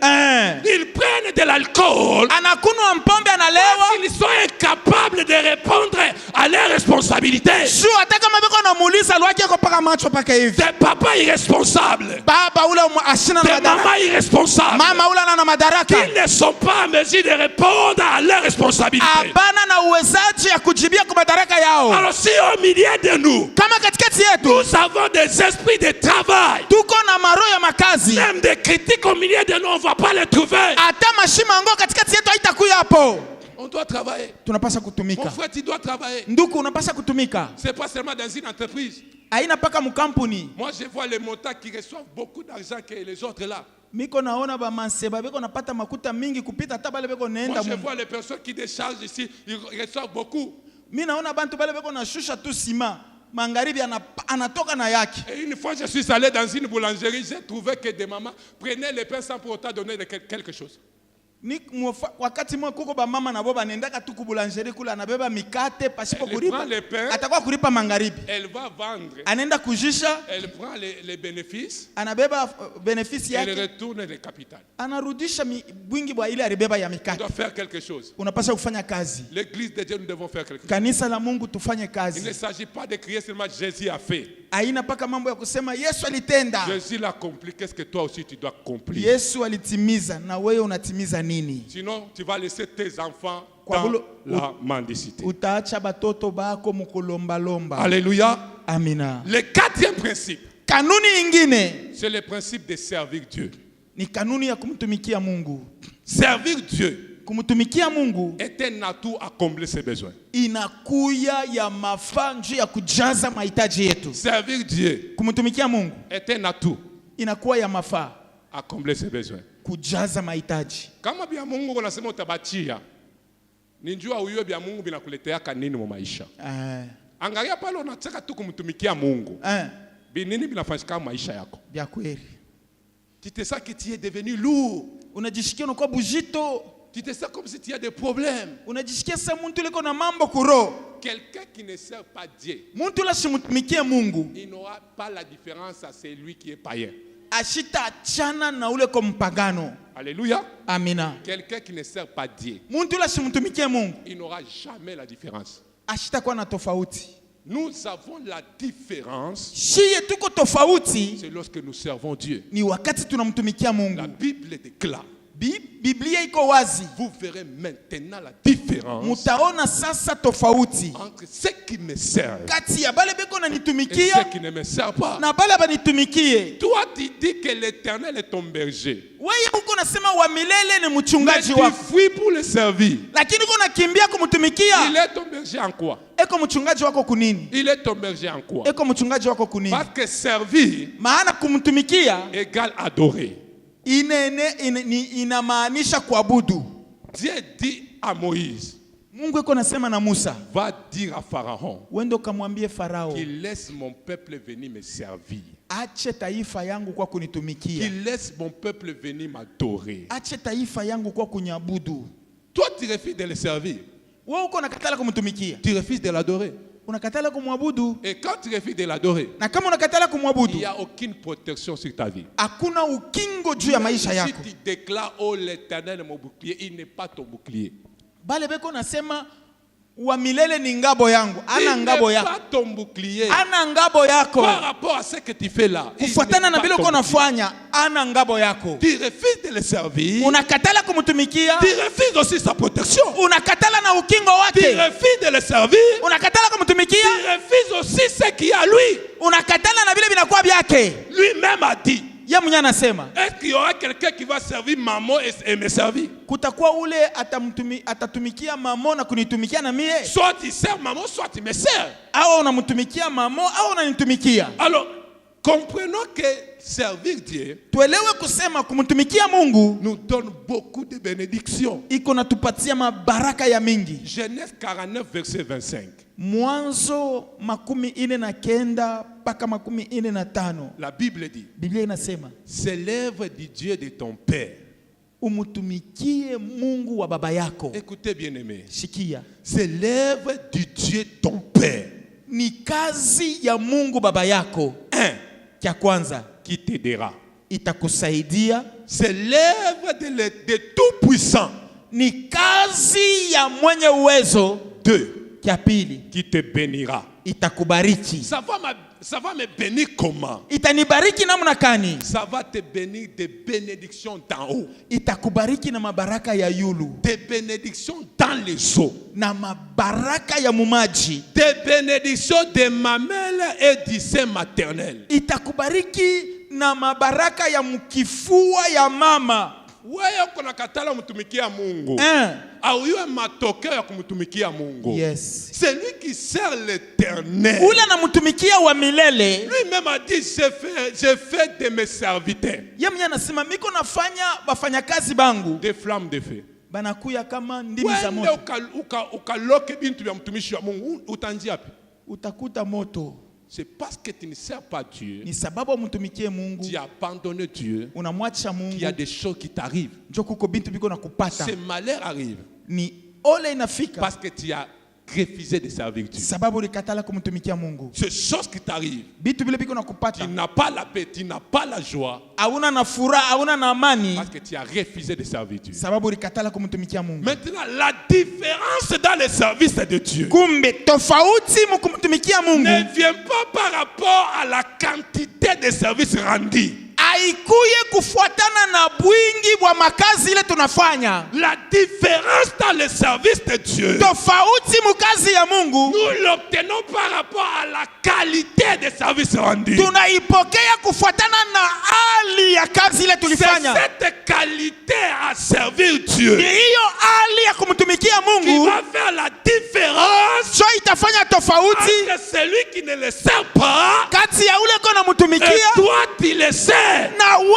Ils prennent de l'alcool. Anakunywa mpombe, analewa. Ils sont incapables de répondre à leurs responsabilités. Sio hata kama beko namuuliza lwake yako paka macho paka hivi. Des papas irresponsables. Baba ule ashina na Des madaraka. mamans irresponsables. Mama ule ana madaraka. Ils ne sont pas en mesure de répondre à leurs responsabilités. Abana na uwezaji ya kujibia kwa madaraka yao. Alors si au milieu de nous, Kama katikati yetu nous avons des esprits de travail, tuko na maroho ya makazi, même des critiques au milieu de nous, on ne va pas les trouver. hata mashima ngo katikati yetu haitakuya hapo. On doit travailler. Tunapaswa Mon kutumika. frère, tu dois travailler. Nduku, unapaswa kutumika. Ce n'est pas seulement dans une entreprise. Haina paka mkampuni. Moi, je vois les montants qui reçoivent beaucoup d'argent que les autres là. Miko naona ba manseba beko napata makuta mingi kupita hata bale beko Moi, nenda. je vois les personnes qui déchargent ici, ils reçoivent beaucoup. Mimi naona bantu bale beko na shusha tu sima. Magharibi anatoka na yake. Et une fois, je suis allé dans une boulangerie, j'ai trouvé que des mamans prenaient les pains sans pour autant donner quelque chose. Wakati mwa kuko ba mama na boba nendaka tu kubulangeri kula anabeba mikate pasipo Elle kulipa. prend les pains, Atakuwa kulipa magharibi. elle va vendre, Anaenda kujisha, elle prend les bénéfices, anabeba benefisi elle yake. retourne les capitales. Anarudisha bwingi bwa ile alibeba ya On mikate. doit faire quelque chose. Unapaswa kufanya kazi. L'église de Dieu, nous devons faire quelque chose. Kanisa la Mungu tufanye Il ne kazi. s'agit pas de crier seulement Jésus a fait. Haina paka mambo ya kusema Yesu alitenda. Jésus l'a accompli. Qu'est-ce que toi aussi tu dois accomplir? Yesu alitimiza na wewe unatimiza nini? Sinon, tu vas laisser tes enfants Kwa dans bulo- la mendicité. Utaacha batoto bako mukulomba lomba. Alléluia. Amina. Le quatrième principe, Kanuni ingine c'est le principe de servir Dieu. ni kanuni ya kumtumikia Mungu. Servir Dieu Kumtumikia Mungu est un atout à combler ses besoins. inakuya ya mafaa njuu ya kujaza mahitaji yetu. Servir Dieu Kumtumikia Mungu est un atout inakuwa ya mafaa à combler ses besoins. kujaza mahitaji. Kama bya Mungu unasema utabatia, ninjua uyo bya Mungu binakuletea nini mu maisha. Angalia pale unataka tu kumtumikia Mungu. Binini binafanyika maisha yako. Bya kweli. Tu te sens que tu es devenu lourd. Unajisikia unakuwa bujito. Tu te sens comme si tu as des problèmes. Unajisikia sasa mtu liko na mambo kuro. Quelqu'un qui ne sert pas Dieu, Mtu la simtumikie Mungu il n'aura pas la différence à celui qui est païen. ashita achana na ule kwa mpagano. Alléluia. Amina. Quelqu'un qui ne sert pas Dieu, Mtu la simtumikie Mungu il n'aura jamais la différence. ashita kwa na tofauti. Nous avons la différence, Shiye tuko tofauti c'est lorsque nous servons Dieu. ni wakati tunamtumikia La Mungu. Bible déclare, Biblia iko wazi. vous verrez maintenant la différence Mutaona sasa tofauti entre ceux qui me servent kati ya bale beko na et ceux nitumikia qui ne me servent pas. na bale banitumikie. Toi, tu dis que l'Éternel est ton berger. Wewe uko nasema wa milele ni Mais mchungaji tu wako, fuis pour le servir. lakini uko nakimbia kumtumikia. Il est ton berger en quoi? Eko mchungaji wako kunini? Il est ton berger en quoi? Eko mchungaji wako kunini? Parce que servir Maana kumtumikia égale adorer. inamaanisha kuabudu. Dieu dit à Moïse, Mungu eko nasema na Musa, va dire à Pharaon wende ukamwambie Farao, qu'il laisse mon peuple venir me servir. ache taifa yangu kwa kunitumikia, Qu'il laisse mon peuple venir m'adorer. ache taifa yangu kwa kunyabudu. Toi, tu refuses de le servir. Wewe uko nakatala kumtumikia, Tu refuses de l'adorer. unakatala kumwabudu, Et quand tu refuses de l'adorer, na kama unakatala il kumwabudu n'y a aucune protection sur ta vie. hakuna ukingo juu ya maisha Si yako. tu déclares, oh l'Éternel est mon bouclier, il n'est pas ton bouclier. Bale beko nasema wa milele ni ngabo yangu, Il ana n'est ngabo yako, pas ton bouclier. ana ngabo yako. Par rapport à ce que tu fais là, il Kufuatana na n'est vile pas uko ton bouclier. nafanya, ana ngabo yako. Tu refuses de le servir. Unakatala kumtumikia, Tu refuses aussi sa protection. unakatala na ukingo Tu wake, refuses de le servir. unakatala Tu kumtumikia, refuses aussi ce qu'il y a lui. unakatala na vile vinakuwa vyake. Lui-même a dit, Yeye mwenyewe anasema, est-ce qu'il y aura quelqu'un qui va servir maman et me servir? Kutakuwa ule atatumikia mamo na kunitumikia na mie. Soit tu sers maman, soit tu me sers. Au unamtumikia mamo au unanitumikia. Alors, comprenons que servir Dieu tuelewe kusema kumtumikia Mungu nous donne beaucoup de bénédictions. iko natupatia mabaraka ya mingi. Genèse 49 verset 25. Mwanzo 49 mpaka 45. La Bible dit, Biblia inasema, c'est l'œuvre du Dieu de ton père. Umutumikie Mungu wa baba yako. Écoutez bien aimé. Shikia. C'est l'œuvre du Dieu ton père. Ni kazi ya Mungu baba yako. Kia kwanza, qui t'aidera. Itakusaidia. C'est l'œuvre de tout puissant. Ni kazi ya mwenye uwezo. 2. Kia pili, qui te bénira. Itakubariki. Ça va me bénir comment? Itanibariki namna gani? Ça va te bénir des bénédictions d'en haut. Itakubariki na mabaraka ya yulu. Des bénédictions dans les eaux. Na mabaraka ya mumaji. Des bénédictions de mamelle et du sein maternel. Itakubariki na mabaraka ya mkifua ya mama. Wewe kuna katala mtumikia Mungu. Au yue matokeo ya kumtumikia Mungu. Yes. C'est lui qui sert l'Éternel. Ula na mtumikia wa milele. Lui-même a dit, j'ai fait de mes serviteurs. Yeye anasema miko nafanya wafanyakazi bangu. Des flammes de feu. Banakuya kama ndimi za moto. Wewe ukaloke bintu vya mtumishi wa Mungu, utanjia wapi? Utakuta moto. C'est parce que tu ne sers pas Dieu. Ni sababu mtumikie Mungu. Tu as abandonné Dieu. Unamwacha Mungu. Il y a des choses qui t'arrivent. Njoo kuko bintu biko nakupata. Ces malheurs arrivent. Ni ole inafika. Parce que tu as refusé de servir Dieu. Sababu ulikatala kumtumikia Mungu. Ces choses qui t'arrivent. Bitu bile biko nakupata. Tu n'as pas la paix, tu n'as pas la joie. Hauna na furaha, hauna na amani. Parce que tu as refusé de servir Dieu. Sababu ulikatala kumtumikia Mungu. Maintenant, la différence dans le service de Dieu kumbe tofauti mkumtumikia Mungu ne vient pas par rapport à la quantité de services rendus. Haikuye kufuatana na bwingi wa makazi ile tunafanya. La différence dans le service de Dieu, tofauti mukazi ya Mungu, nous l'obtenons par rapport à la qualité des services rendus. Tunaipokea kufuatana na hali ya kazi ile tulifanya. C'est cette qualité à servir Dieu hiyo hali ya kumtumikia Mungu qui va faire la différence. So itafanya tofauti entre celui qui ne le sert pas kati ya ule kona mtumikia et toi tu le sers. Na wewe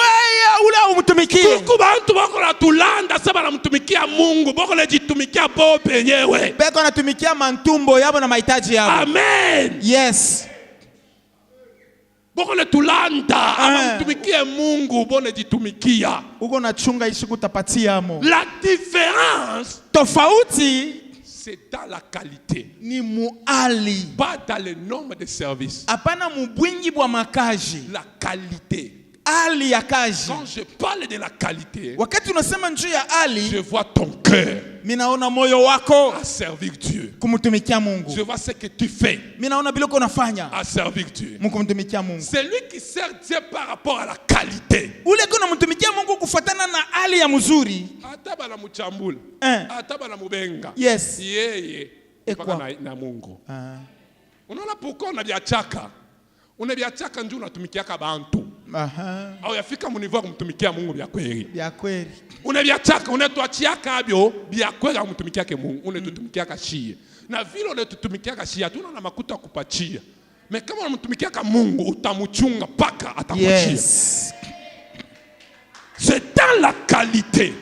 ule umtumikie. Kuku bantu bako la tulanda saba na mtumikia Mungu bako le jitumikia bo penyewe. Beko natumikia mantumbo yabo na mahitaji yabo. Amen. Yes. Boko le tulanda ama mtumikie Mungu bone jitumikia. Uko na chunga ishiku tapatia amo. La différence tofauti c'est dans la qualité. Ni muali. Pas dans le nombre de services. Apana mubwingi bwa makaji. La qualité. Ali ya kaji. Quand je parle de la qualité, wakati unasema njoo ya ali, je vois ton cœur. Minaona moyo wako à servir Dieu. Kumtumikia Mungu. Je vois ce que tu fais. Minaona biloko unafanya à servir Dieu. Kumtumikia Mungu. C'est lui qui sert Dieu par rapport à la qualité. Ule kuna mtumikia Mungu kufuatana na hali ya mzuri. Ataba na mchambula. Ataba na mubenga. Yes. Yeye. Mpaka na Mungu. Unaona pourquoi unabiachaka? Unabiachaka njoo unatumikiaka bantu. Au yafika munivo kumtumikia Mungu bya kweli. Bya kweli. Unabiachaka unatuachiaka abyo bya kweli kumtumikiake Mungu. Unatutumikiaka shie. Na vile unatutumikiaka shie tuna na makuta kupachia. Mais kama unamtumikiaka Mungu utamuchunga paka atakuachia. Yes. C'est dans la qualité.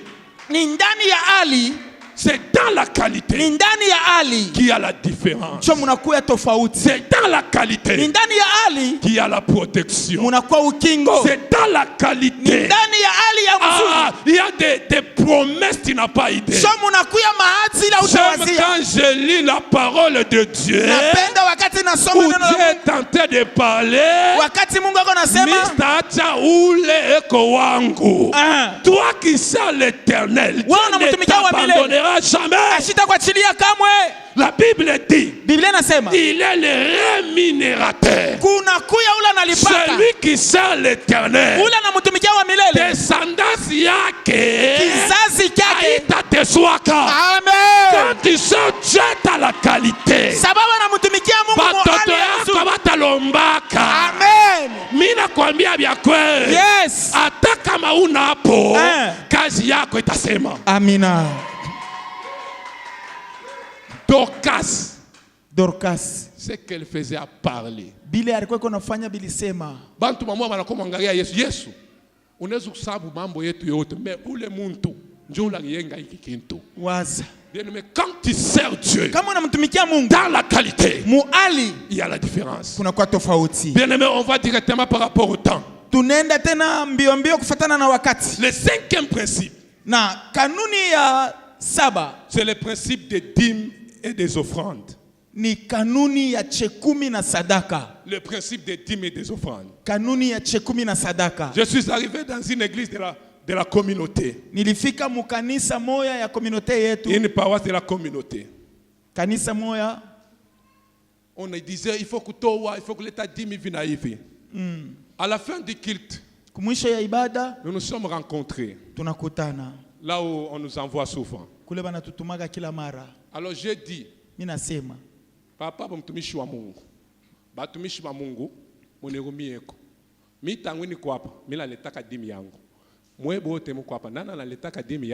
Ni ndani ya hali. C'est dans la qualité. Ni ndani ya hali qui a la différence. Cho munakuwa tofauti. C'est dans la qualité. Ni ndani ya hali qui a la protection. Munakuwa ukingo. C'est dans la qualité. Ni ndani ya hali ya mzuri. Il y a des promesses tu n'as pas idée. Cho munakuwa mahadi la utawazia. J'aime quand je lis la parole de Dieu. Napenda wakati nasoma neno la Mungu. Dieu est en train de parler. Wakati Mungu ako nasema. Mistaacha ule eko wangu. Toi qui sers l'Éternel. Wana mtumikia wa milele. Jamais. La Bible dit, il est le rémunérateur. Celui qui sert l'Éternel. Descendance yake. Aita teswaka. Amen. Quand tu sers Dieu à la qualité. Batoto yako batalombaka. Amen. Mina nakwambia vya kweli. Yes. Hata kama una hapo, kazi yako itasema. Amina. Dorcas, ce qu'elle faisait à parler. Bile alikuwa konafanya bilisema. Bantu mamwa wanakuwa mwangalia Yesu. Unaweza kusabu mambo yetu yote, mais ule muntu njoo la yenga hiki kintu. Waza. Bien, mais quand tu sers Dieu, kama unamtumikia Mungu dans la qualité, muali, il y a la différence. kuna kwa tofauti. Bien aimé, on va directement par rapport au temps. Tunaenda tena mbio kufatana na wakati. Le cinquième principe. Na kanuni ya 7. C'est le principe des dîmes et des offrandes. Ni kanuni ya chekumi na sadaka. Le principe des dîmes et des offrandes. Kanuni ya chekumi na sadaka. Je suis arrivé dans une église de la communauté. Nilifika mukanisa moya ya communauté yetu. Une paroisse de la communauté. Kanisa moya. On disait il faut que l'état dîme vienne hivi. À la fin du culte, kumwisho ya ibada, nous nous sommes rencontrés. Tunakutana. Là où on nous envoie souvent. Kule banatutumaga kila mara. Alors j'ai dit, mimi nasema, papa mtumishi wa Mungu. Batumishi wa Mungu, munirumiyeko. Mimi tangu niko hapa, mimi naletaka dimi yangu. Mwebo wote mko hapa, nani analetaka dimi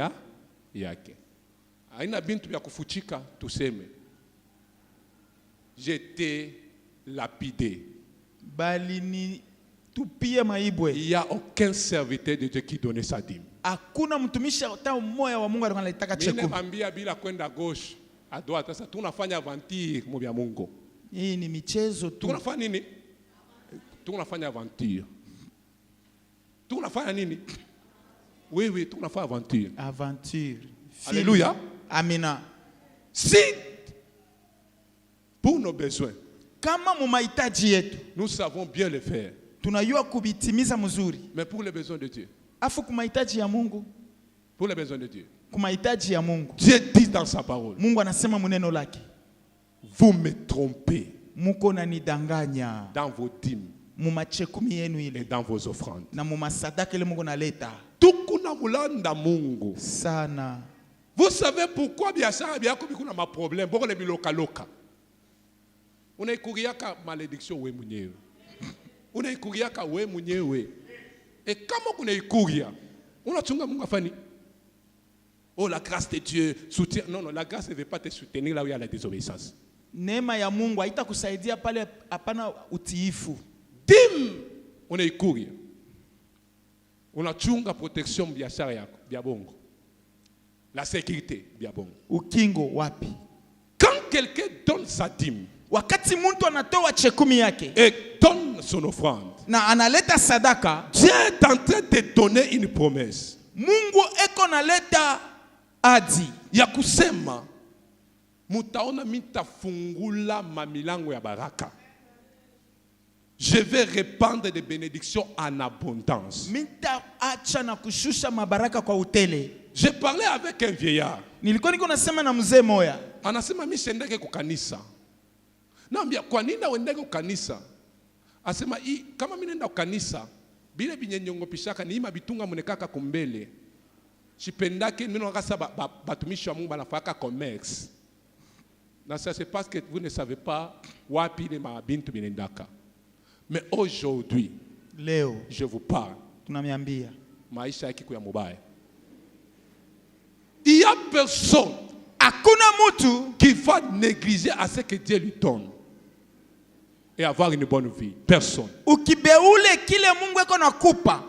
yake? Haina bintu vya kufuchika tuseme. J'étais lapidé. Bali ni tupie maibwe. Il n'y a aucun serviteur de Dieu qui donnait sa dîme. Hakuna mtumishi hata mmoja wa Mungu analetaka chekumi. Mimi naambia bila kwenda gauche, à droite, sasa tunafanya aventure mu vya Mungu. Hii ni michezo tu. Tunafanya nini? Tunafanya aventure. Tunafanya nini? Oui, tunafanya aventure. Aventure. Alléluia. Amina. Si pour nos besoins, kama mu mahitaji yetu, nous savons bien le faire. Tunayua kubitimiza mzuri. Mais pour les besoins de Dieu. Afu kumahitaji ya Mungu. Pour les besoins de Dieu. Kumahitaji ya Mungu. Dieu dit dans sa parole. Mungu anasema muneno lake. Vous me trompez. Muko nanidanganya. Dans vos dîmes. Mu machekumi yenu ile. Et dans vos offrandes. Na mu masadaka ile Mungu naleta. Tukuna mulanda Mungu. Sana. Vous savez pourquoi biashara byako bikuna ma problème boko le biloka. Unaikuriaka malédiction we mwenyewe. Unaikuriaka we mwenyewe. Et kama kunaikuria, unachunga Mungu afani. Oh, la grâce de Dieu soutient. Non, la grâce ne veut pas te soutenir là où il y a la désobéissance. Neema ya Mungu haitakusaidia pale hapana utiifu. Dim unaikuria. Unachunga protection biashara yako, bya bongo. La sécurité, bya bongo. Ukingo wapi? Quand quelqu'un donne sa dîme, wakati mtu anatoa chekumi yake et donne son offrande, na analeta sadaka, Dieu est en train de donner une promesse. Mungu eko naleta adi ya kusema mutaona mitafungula mamilango ya baraka. Je vais répandre des bénédictions en abondance. Mita acha na kushusha mabaraka kwa utele. J'ai parlé avec un vieillard. Nilikuwa niko nasema na mzee moya. Anasema mimi siendeke kukanisa. Naambia kwa nini uendeke kukanisa? Asema kama mimi nenda kukanisa bile binyenyongo pishaka ni mabitunga munekaka kumbele. Chipendake mimi nakasa batumishi wa Mungu banafaka commerce. Na ça c'est parce que vous ne savez pas wapi les mabintu binendaka. Mais aujourd'hui, leo je vous parle. Tunamiambia maisha yake kwa mubaya. Il y a personne, hakuna mtu qui va négliger à ce que Dieu lui donne et avoir une bonne vie. Personne. Ukibeule kile Mungu eko nakupa,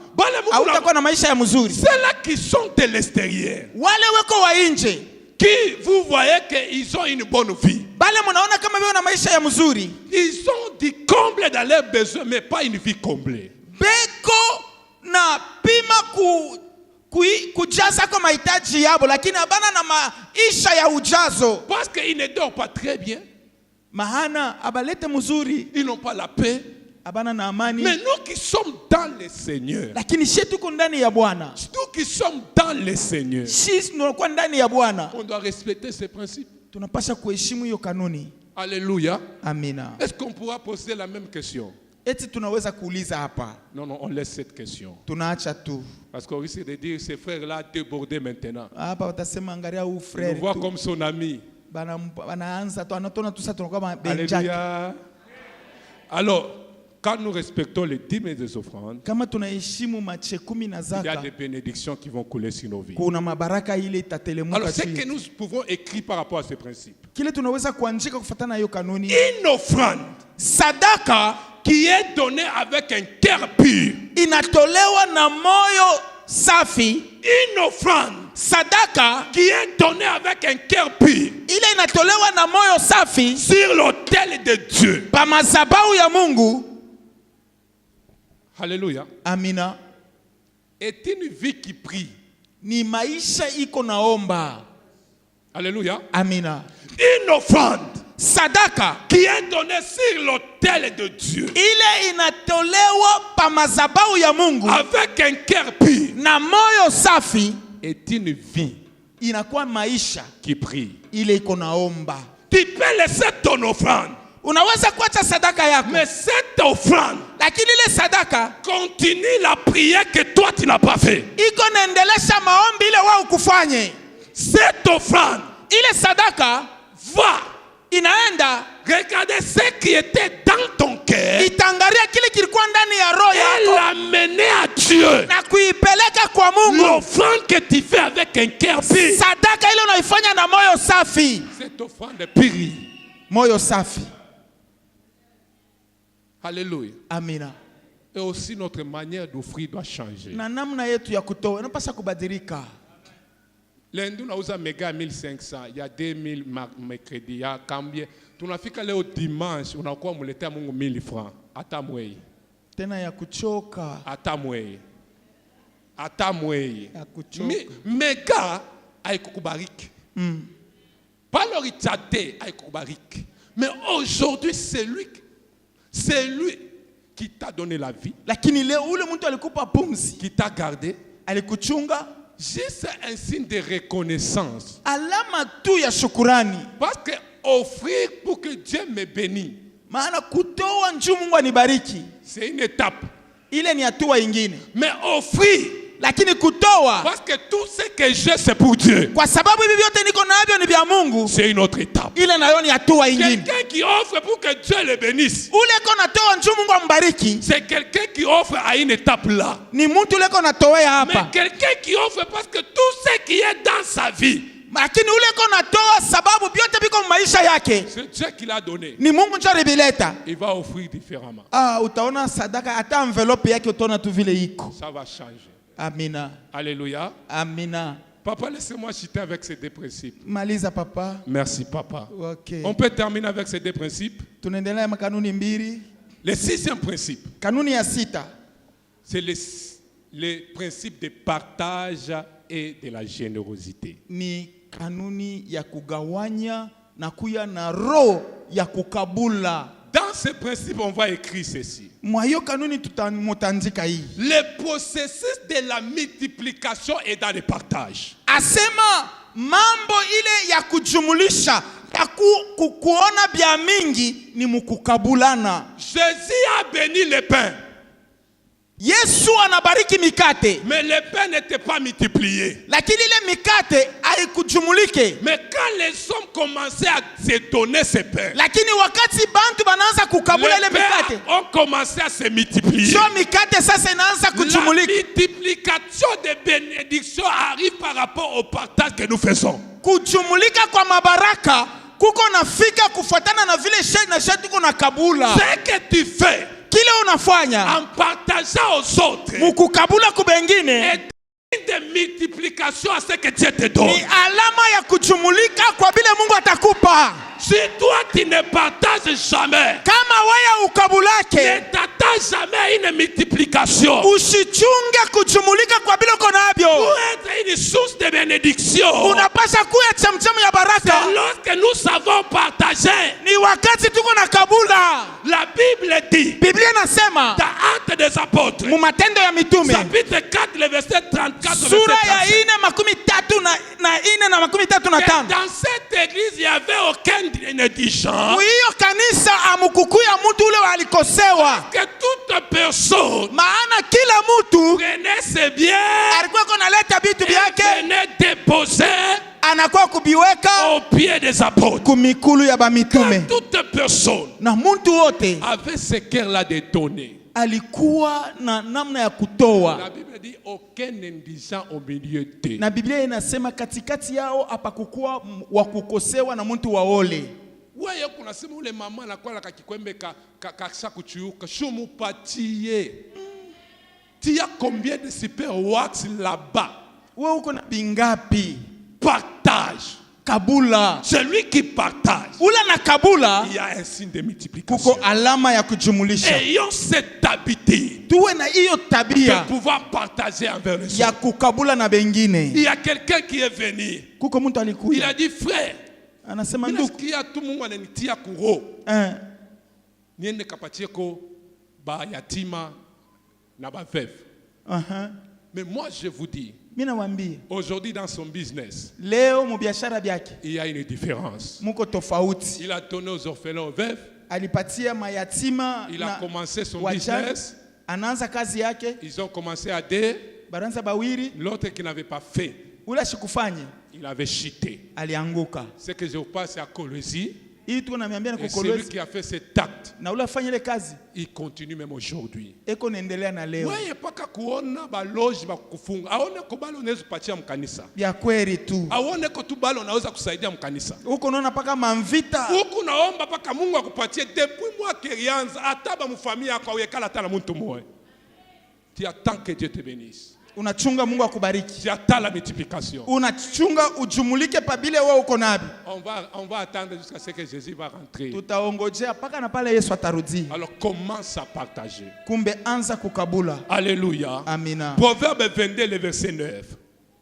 hautakuwa na maisha ya mzuri. Ceux-là qui sont de l'extérieur, wale weko wa nje, qui vous voyez qu'ils ont une bonne vie, bale munaona kama wao na maisha ya mzuri, ils ont du comble dans leurs besoins, mais pas une vie comblée. Beko na pima kujaza kwa mahitaji yabo, lakini abana na maisha ya ujazo. Parce qu'ils ne dorment pas très bien. Mahana abalete mzuri, ils n'ont pas la paix. Abana na amani. Mais nous qui sommes dans le Seigneur, lakini sisi tuko ndani ya Bwana. Nous qui sommes dans le Seigneur, sisi tunakuwa ndani ya Bwana. On doit respecter ces principes. Tunapaswa kuheshimu hiyo kanuni. Alléluia. Amina. Est-ce qu'on pourra poser la même question? Eti tunaweza kuuliza hapa? Non, on laisse cette question. Tunaacha tu. Parce qu'on risque de dire ces frères-là débordés maintenant. Hapa watasema angalia huyu frère. On le voit comme son ami. Banaanza tu anatona tu sasa tunakuwa benjaki. Alléluia. Alors, quand nous respectons les dîmes et les offrandes, kama tunaheshimu mache 10 na il y a zaka, des bénédictions qui vont couler sur nos vies. kuna mabaraka ile itatelemuka Alors, ce chini. que nous pouvons écrire par rapport à ce principe, Kile tunaweza kuandika kufuatana na hiyo kanuni, une offrande sadaka qui est donnée avec un cœur pur, inatolewa na moyo safi, une offrande sadaka qui est donnée avec un cœur pur ile inatolewa na moyo safi sur l'autel de Dieu. pa madhabahu ya Mungu. Alléluia. Amina. Est une vie qui prie. Ni maisha iko naomba. Alléluia. Amina. Une offrande Sadaka qui est donnée sur l'autel de Dieu ile inatolewa pa madhabahu ya Mungu avec un cœur pur na moyo safi est une vie inakuwa maisha qui prie. ile iko naomba. Tu peux laisser ton offrande, Unaweza kuacha sadaka yako, mais cette offrande lakini ile sadaka continue la prière que toi tu n'as pas fait. iko naendelesha maombi ile wewe ukufanye. Cette offrande Ile sadaka va inaenda regarder ce qui était dans ton cœur itangaria kile kilikuwa ndani ya roho et yako l'amener à Dieu. na kuipeleka kwa Mungu. L'offrande que tu fais avec un cœur pur, Sadaka ile unaifanya na moyo safi, cette offrande pure. moyo safi. Alléluia. Amina. Et aussi notre manière d'offrir doit changer. Na namna yetu ya kutoa inapaswa kubadilika. Lundi unauza mega 1500, il y a 2000 mercredi, il y a combien? Tunafika leo dimanche unakuwa muletea Mungu 1000 francs. Hata mwei. Tena ya kuchoka. Hata mwei. Hata mwei. Ya kuchoka. Mega haikukubariki. Pas le richate haikukubariki. Mais aujourd'hui c'est lui qui t'a donné la vie, Lakini leo ule mtu alikupa pumzi, qui t'a gardé. alikuchunga, Juste un signe de reconnaissance. alama tu ya shukurani. Parce que offrir pour que Dieu me bénisse, Maana kutoa njoo Mungu anibariki, c'est une étape. ile ni hatua ingine. Mais offrir, Lakini kutoa, parce que tout ce que j'ai c'est pour Dieu, kwa sababu hivi vyote niko navyo ni vya Mungu, c'est une autre étape. ile nayo ni hatua ingine. Quelqu'un qui offre pour que Dieu le bénisse, Ule ko natoa njoo Mungu ambariki, c'est quelqu'un qui offre à une étape là. ni mtu ule ko natoa Mais hapa. quelqu'un qui offre parce que tout ce qui est dans sa vie, Lakini ule ko natoa sababu vyote viko maisha yake, c'est Dieu qui l'a donné. ni Mungu ndio alivileta. Il va offrir différemment. Utaona sadaka hata envelope yake utaona tu vile iko. Ça va changer. Amina. Alléluia. Amina. Papa, laissez-moi chuter avec ces deux principes. Maliza papa. Merci, papa. Okay. On peut terminer avec ces deux principes. Tunaendelea na kanuni mbili. Le sixième principe, Kanuni ya sita c'est le principe de partage et de la générosité. ni kanuni ya kugawanya na kuya na roho ya kukabula. Dans ce principe, on va écrire ceci. Mwa hiyo kanuni tutamutandika hii. Le processus de la multiplication est dans le partage. Asema mambo ile ya kujumulisha ya kuona bya mingi ni mukukabulana. Jésus a béni le pain, Yesu anabariki mikate, mais le pain n'était pas multiplié. lakini ile mikate haikujumulike. Mais quand les hommes commençaient à se donner ce pain, Lakini wakati bantu banaanza kukabula ile les pains mikate, ont commencé à se multiplier. sio mikate sasa inaanza La kujumulika. multiplication des bénédictions arrive par rapport au partage que nous faisons. Kujumulika kwa mabaraka kuko nafika kufuatana na vile shetu kuna kabula. Ce que tu fais Kile unafanya en partageant aux autres mukukabula kubengine est une multiplication à ce que Dieu te donne. ni alama ya kujumulika kwa vile Mungu atakupa. Si toi tu ne partages jamais, Kama wewe ukabulake, ne t'attends jamais à une multiplication. usichunge kujumulika kwa vile uko Pour navyo. être une source de bénédiction, Unapasha kuya chamchamu ya baraka. c'est lorsque nous savons partager. Ni wakati tuko na kabula. La Bible dit Biblia inasema dans Actes des Apôtres, mu Matendo ya Mitume chapitre 4, le verset 34, sura ya verset 4:33 que dans cette église, il n'y avait aucun indigent, hiyo kanisa amukukuya mtu ule alikosewa, que toute personne maana kila mtu prenait ses biens alikuwa konaleta vitu et vyake venait déposer anakuwa kubiweka au pied des apôtres. kumikulu ya bamitume. Toute personne na muntu wote avait ce cœur-là de donner. alikuwa na namna ya kutoa. La Bible dit aucun indigent au milieu d'eux. Na Biblia inasema katikati yao hapakukuwa wa kukosewa na mtu waole. Wewe kunasema ule mama anakuwa kakikwembe kakisha kuchuyuka shumupatie. Tia combien de super wax là-bas? Wewe uko na bingapi? Partage. Kabula. Celui qui partage. Ula na kabula, il y a un signe de multiplication. kuko alama ya kujumulisha. Ayons cette habitude. Tuwe na hiyo tabia De pouvoir partager envers les ya autres. kukabula na bengine. Il y a quelqu'un qui est venu. Kuko mtu Il alikuja. a dit frère. Anasema Il ndugu. a tout le monde ananitia kuro. Niende kapatie ko ba yatima na ba veuve. Mais moi je vous dis, Mimi nawaambia, aujourd'hui dans son business, leo mu biashara byake il y a une différence. muko tofauti. Il a donné aux orphelins, aux veuves. Alipatia mayatima Il a commencé son wajane. business. Anaanza kazi yake, Ils ont commencé à dire. baranza bawiri, L'autre qui n'avait pas fait, ula shikufanye, il avait chuté. alianguka. Ce que je vous passe c'est à Colosie. Hii tu naambia na Et celui kukolezi qui a fait cet acte, na ula fanye ile kazi il continue même aujourd'hui. eko naendelea na leo. Wewe paka kuona baloji bakufunga. Aone ko balo unaweza kupatia mkanisa. Bya kweli tu. Aone ko tu balo unaweza kusaidia mkanisa. Huko naona paka mamvita. Huku naomba paka Mungu akupatie depuis moi kerianza ataba mfamilia yako awekala hata na mtu mmoja. Tu attends que Dieu te bénisse. Unachunga Mungu akubariki. Tu attends la multiplication. Unachunga ujumulike pabile wewe uko nabi. On va attendre jusqu'à ce que Jésus va rentrer. Tutaongojea paka na pale Yesu atarudi. Alors commence à partager. Kumbe anza kukabula. Alléluia. Amina. Proverbe 22 le verset 9.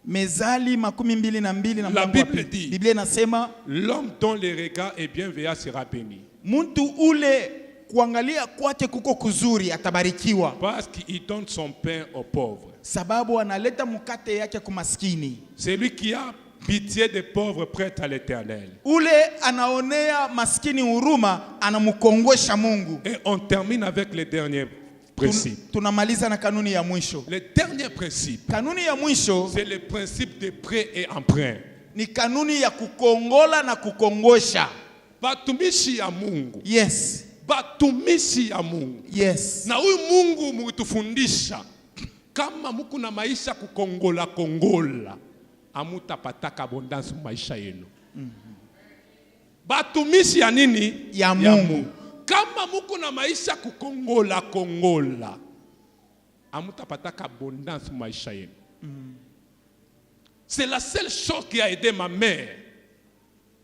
Mezali 22 na La Bible dit, Biblia inasema l'homme dont le regard est bienveillant sera béni. mtu ule kuangalia kwake kuko kuzuri atabarikiwa. Parce qu'il donne son pain aux pauvres. Sababu analeta mkate yake kumaskini. Celui qui a pitié des pauvres prête à l'Éternel. Ule anaonea maskini huruma anamkongwesha Mungu. Et on termine avec le dernier principe. Tunamaliza na kanuni ya mwisho. Le dernier principe, Kanuni ya mwisho c'est le principe de prêt et emprunt. ni kanuni ya kukongola na kukongosha. Batumishi ya Mungu. Yes. Batumishi ya Mungu. Yes. Na huyu Mungu mutufundisha kama muku na maisha kukongola kongola amutapataka abondance maisha yenu. Batumishi ya nini? Ya Mungu. Kama muku na maisha kukongola kongola amutapataka abondance maisha yenu. C'est la seule chose qui a aidé ma mère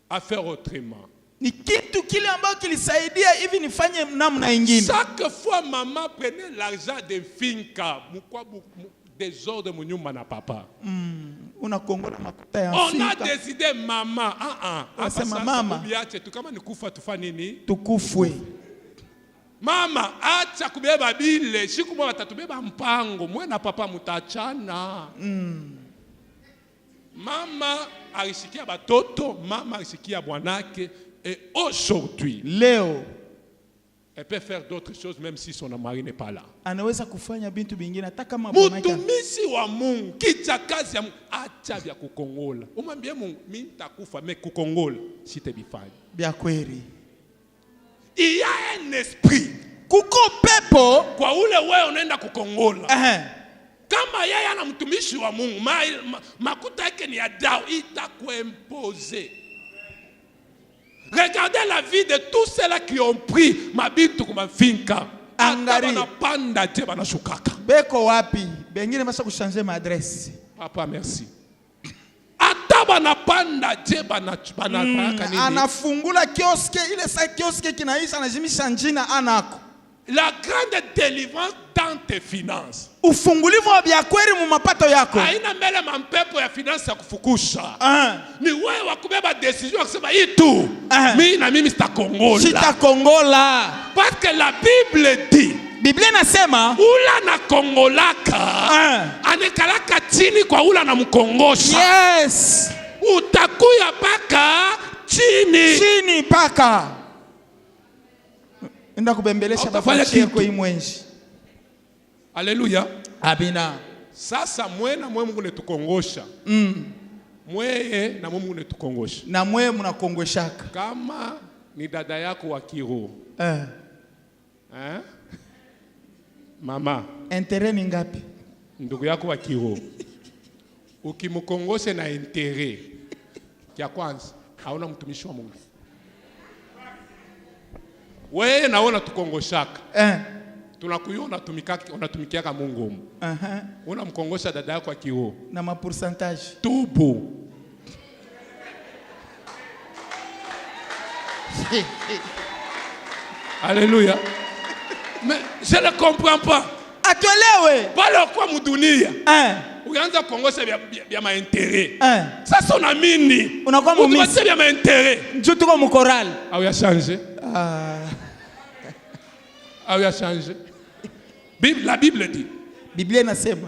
à faire autrement. Ni kitu kile ambacho kilisaidia hivi nifanye namna nyingine. Chaque fois maman prenait l'argent de finka, des ordres de nyumba na papa. Unakongola makuta ya On finka. a décidé maman, Asema mama. Ubiache tu kama nikufa tufa nini? Tukufwe. Mama acha kubeba bile, siku moja watatubeba mpango, mwe na papa mutachana. Mama alishikia batoto, mama alishikia bwanake. Et aujourd'hui, Leo elle peut faire d'autres choses même si son mari n'est pas là. anaweza kufanya bintu bingine hata kama bwanake. Mutumishi wa Mungu kicha kazi ya Mungu, acha vya kukongola. Umwambie Mungu mimi nitakufa mais kukongola sitabifanya. Bya kweli. Il y a un esprit Kuko pepo kwa ule wewe unaenda kukongola. Kama yeye ana mtumishi wa Mungu, makuta yake ni ya dao itakuimposer. Regardez la vie de tous ceux-là qui ont pris mabitu kuma finka. Angari. Ata panda je banashukaka. beko wapi? Bengine basa kuchanger maadresse. Papa merci. Ata banapanda je banapaka nini? Anafungula kioske ile sa kioske kinaisha anajimisha njina anako. La grande délivrance dans tes finances. Ufungulivu wa bya kweli mu mapato yako. Haina mbele mampepo ya finance ya kufukusha. Ni wewe wa kubeba decision kusema hii tu. Mimi na mimi sitakongola. Sitakongola. Parce que la Bible dit, Biblia inasema ula na kongolaka anekalaka chini kwa ula na mkongosha. Yes. Utakuya paka chini. Chini paka. Enda kubembelesha bafanye kwa imwenji. Alléluia. Abina. Sasa mwe na mwe Mungu netukongosha. Mweye na Mungu netukongosha. Na mwe mnakongweshaka. Kama ni dada yako wa kiroho. Eh? Mama, Intérêt ni ngapi? ndugu yako wa kiroho. Ukimkongosha na intérêt ya kwanza, hauna mtumishi wa Mungu. Wewe naona tukongoshaka. Tunakuiona unatumikiaka Mungu. Unamkongosha dada yako wa kiroho. Na ma pourcentage. Tubu. Alléluia. Mais je ne comprends pas. Atuelewe. Pale kwa mdunia. Ukianza kukongosha vya maintérêt. Sasa unaamini. Unakuwa mumisi. Ukianza vya maintérêt. Njoo tuko mkoral. Au ya changer. Au ya changer. La Bible dit. Biblia inasema.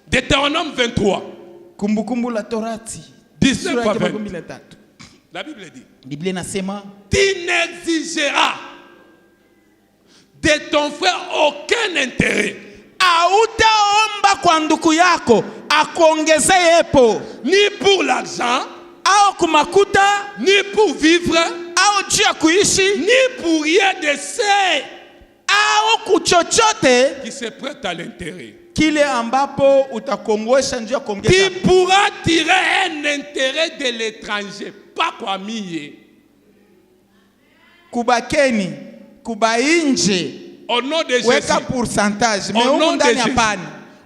Deutéronome 23. Kumbukumbu la Torati. 19 à 20. La Bible dit. Biblia inasema. Tu n'exigeras de ton frère aucun intérêt. Hautaomba kwa ndugu yako akuongezee epo. Ni pour l'argent. Au kumakuta. Ni pour vivre. Au juu ya kuishi. Ni pour rien de ce. Au kuchochote. Qui se prête à l'intérêt. Kile ambapo utakongosha njia kuongeza. Qui pourra tirer un intérêt de l'étranger. Pas kwa mie. Kubakeni. Kubainje. Au nom de Jésus. Weka pourcentage. Mais au ndani hapana.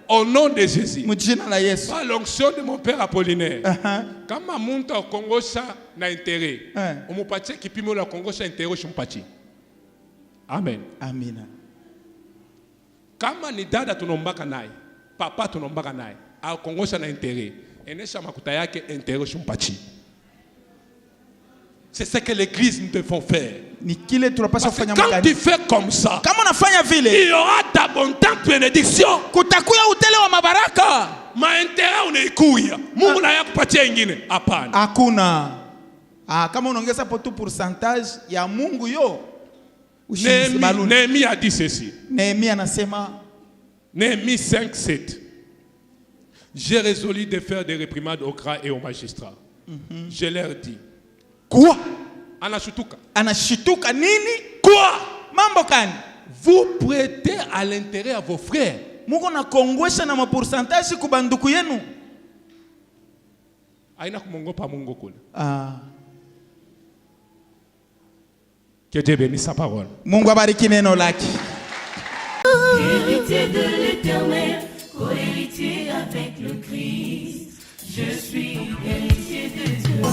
Au nom de Jésus. Mjina la Yesu. Par l'onction de mon père Apollinaire. Kama muntu akongosha na intérêt. Umupatie kipimo la kongosha intérêt ushimpatie. Amen. Amina. Kama ni dada tunombaka naye, papa tunombaka naye, akongosha na intérêt, enesha makuta yake intérêt ushimpatie. C'est ce que l'église nous devons faire. Quand tu fais comme ça, il y aura d'abondantes bénédictions. Ma intérêt unaikuya. Mungu na yakupatia ingine. Hapana. Hakuna. Kama unaongeza potu pourcentage ya Mungu yo. Néhémie a dit ceci. Néhémie anasema. Néhémie 5:7. J'ai résolu de faire des réprimades aux grands et aux magistrats. Je leur dis. Quoi? Anashituka. Anashituka nini? Quoi? Mambo kani? Vous prêtez à l'intérêt à vos frères. Mungu na kongwesha na mapourcentage kubanduku yenu. Aina kumongopa Mungu kule. Que Dieu bénisse sa parole. Mungu abariki neno lake. Héritier de l'Éternel, co-héritier avec le Christ. Je suis héritier de Dieu.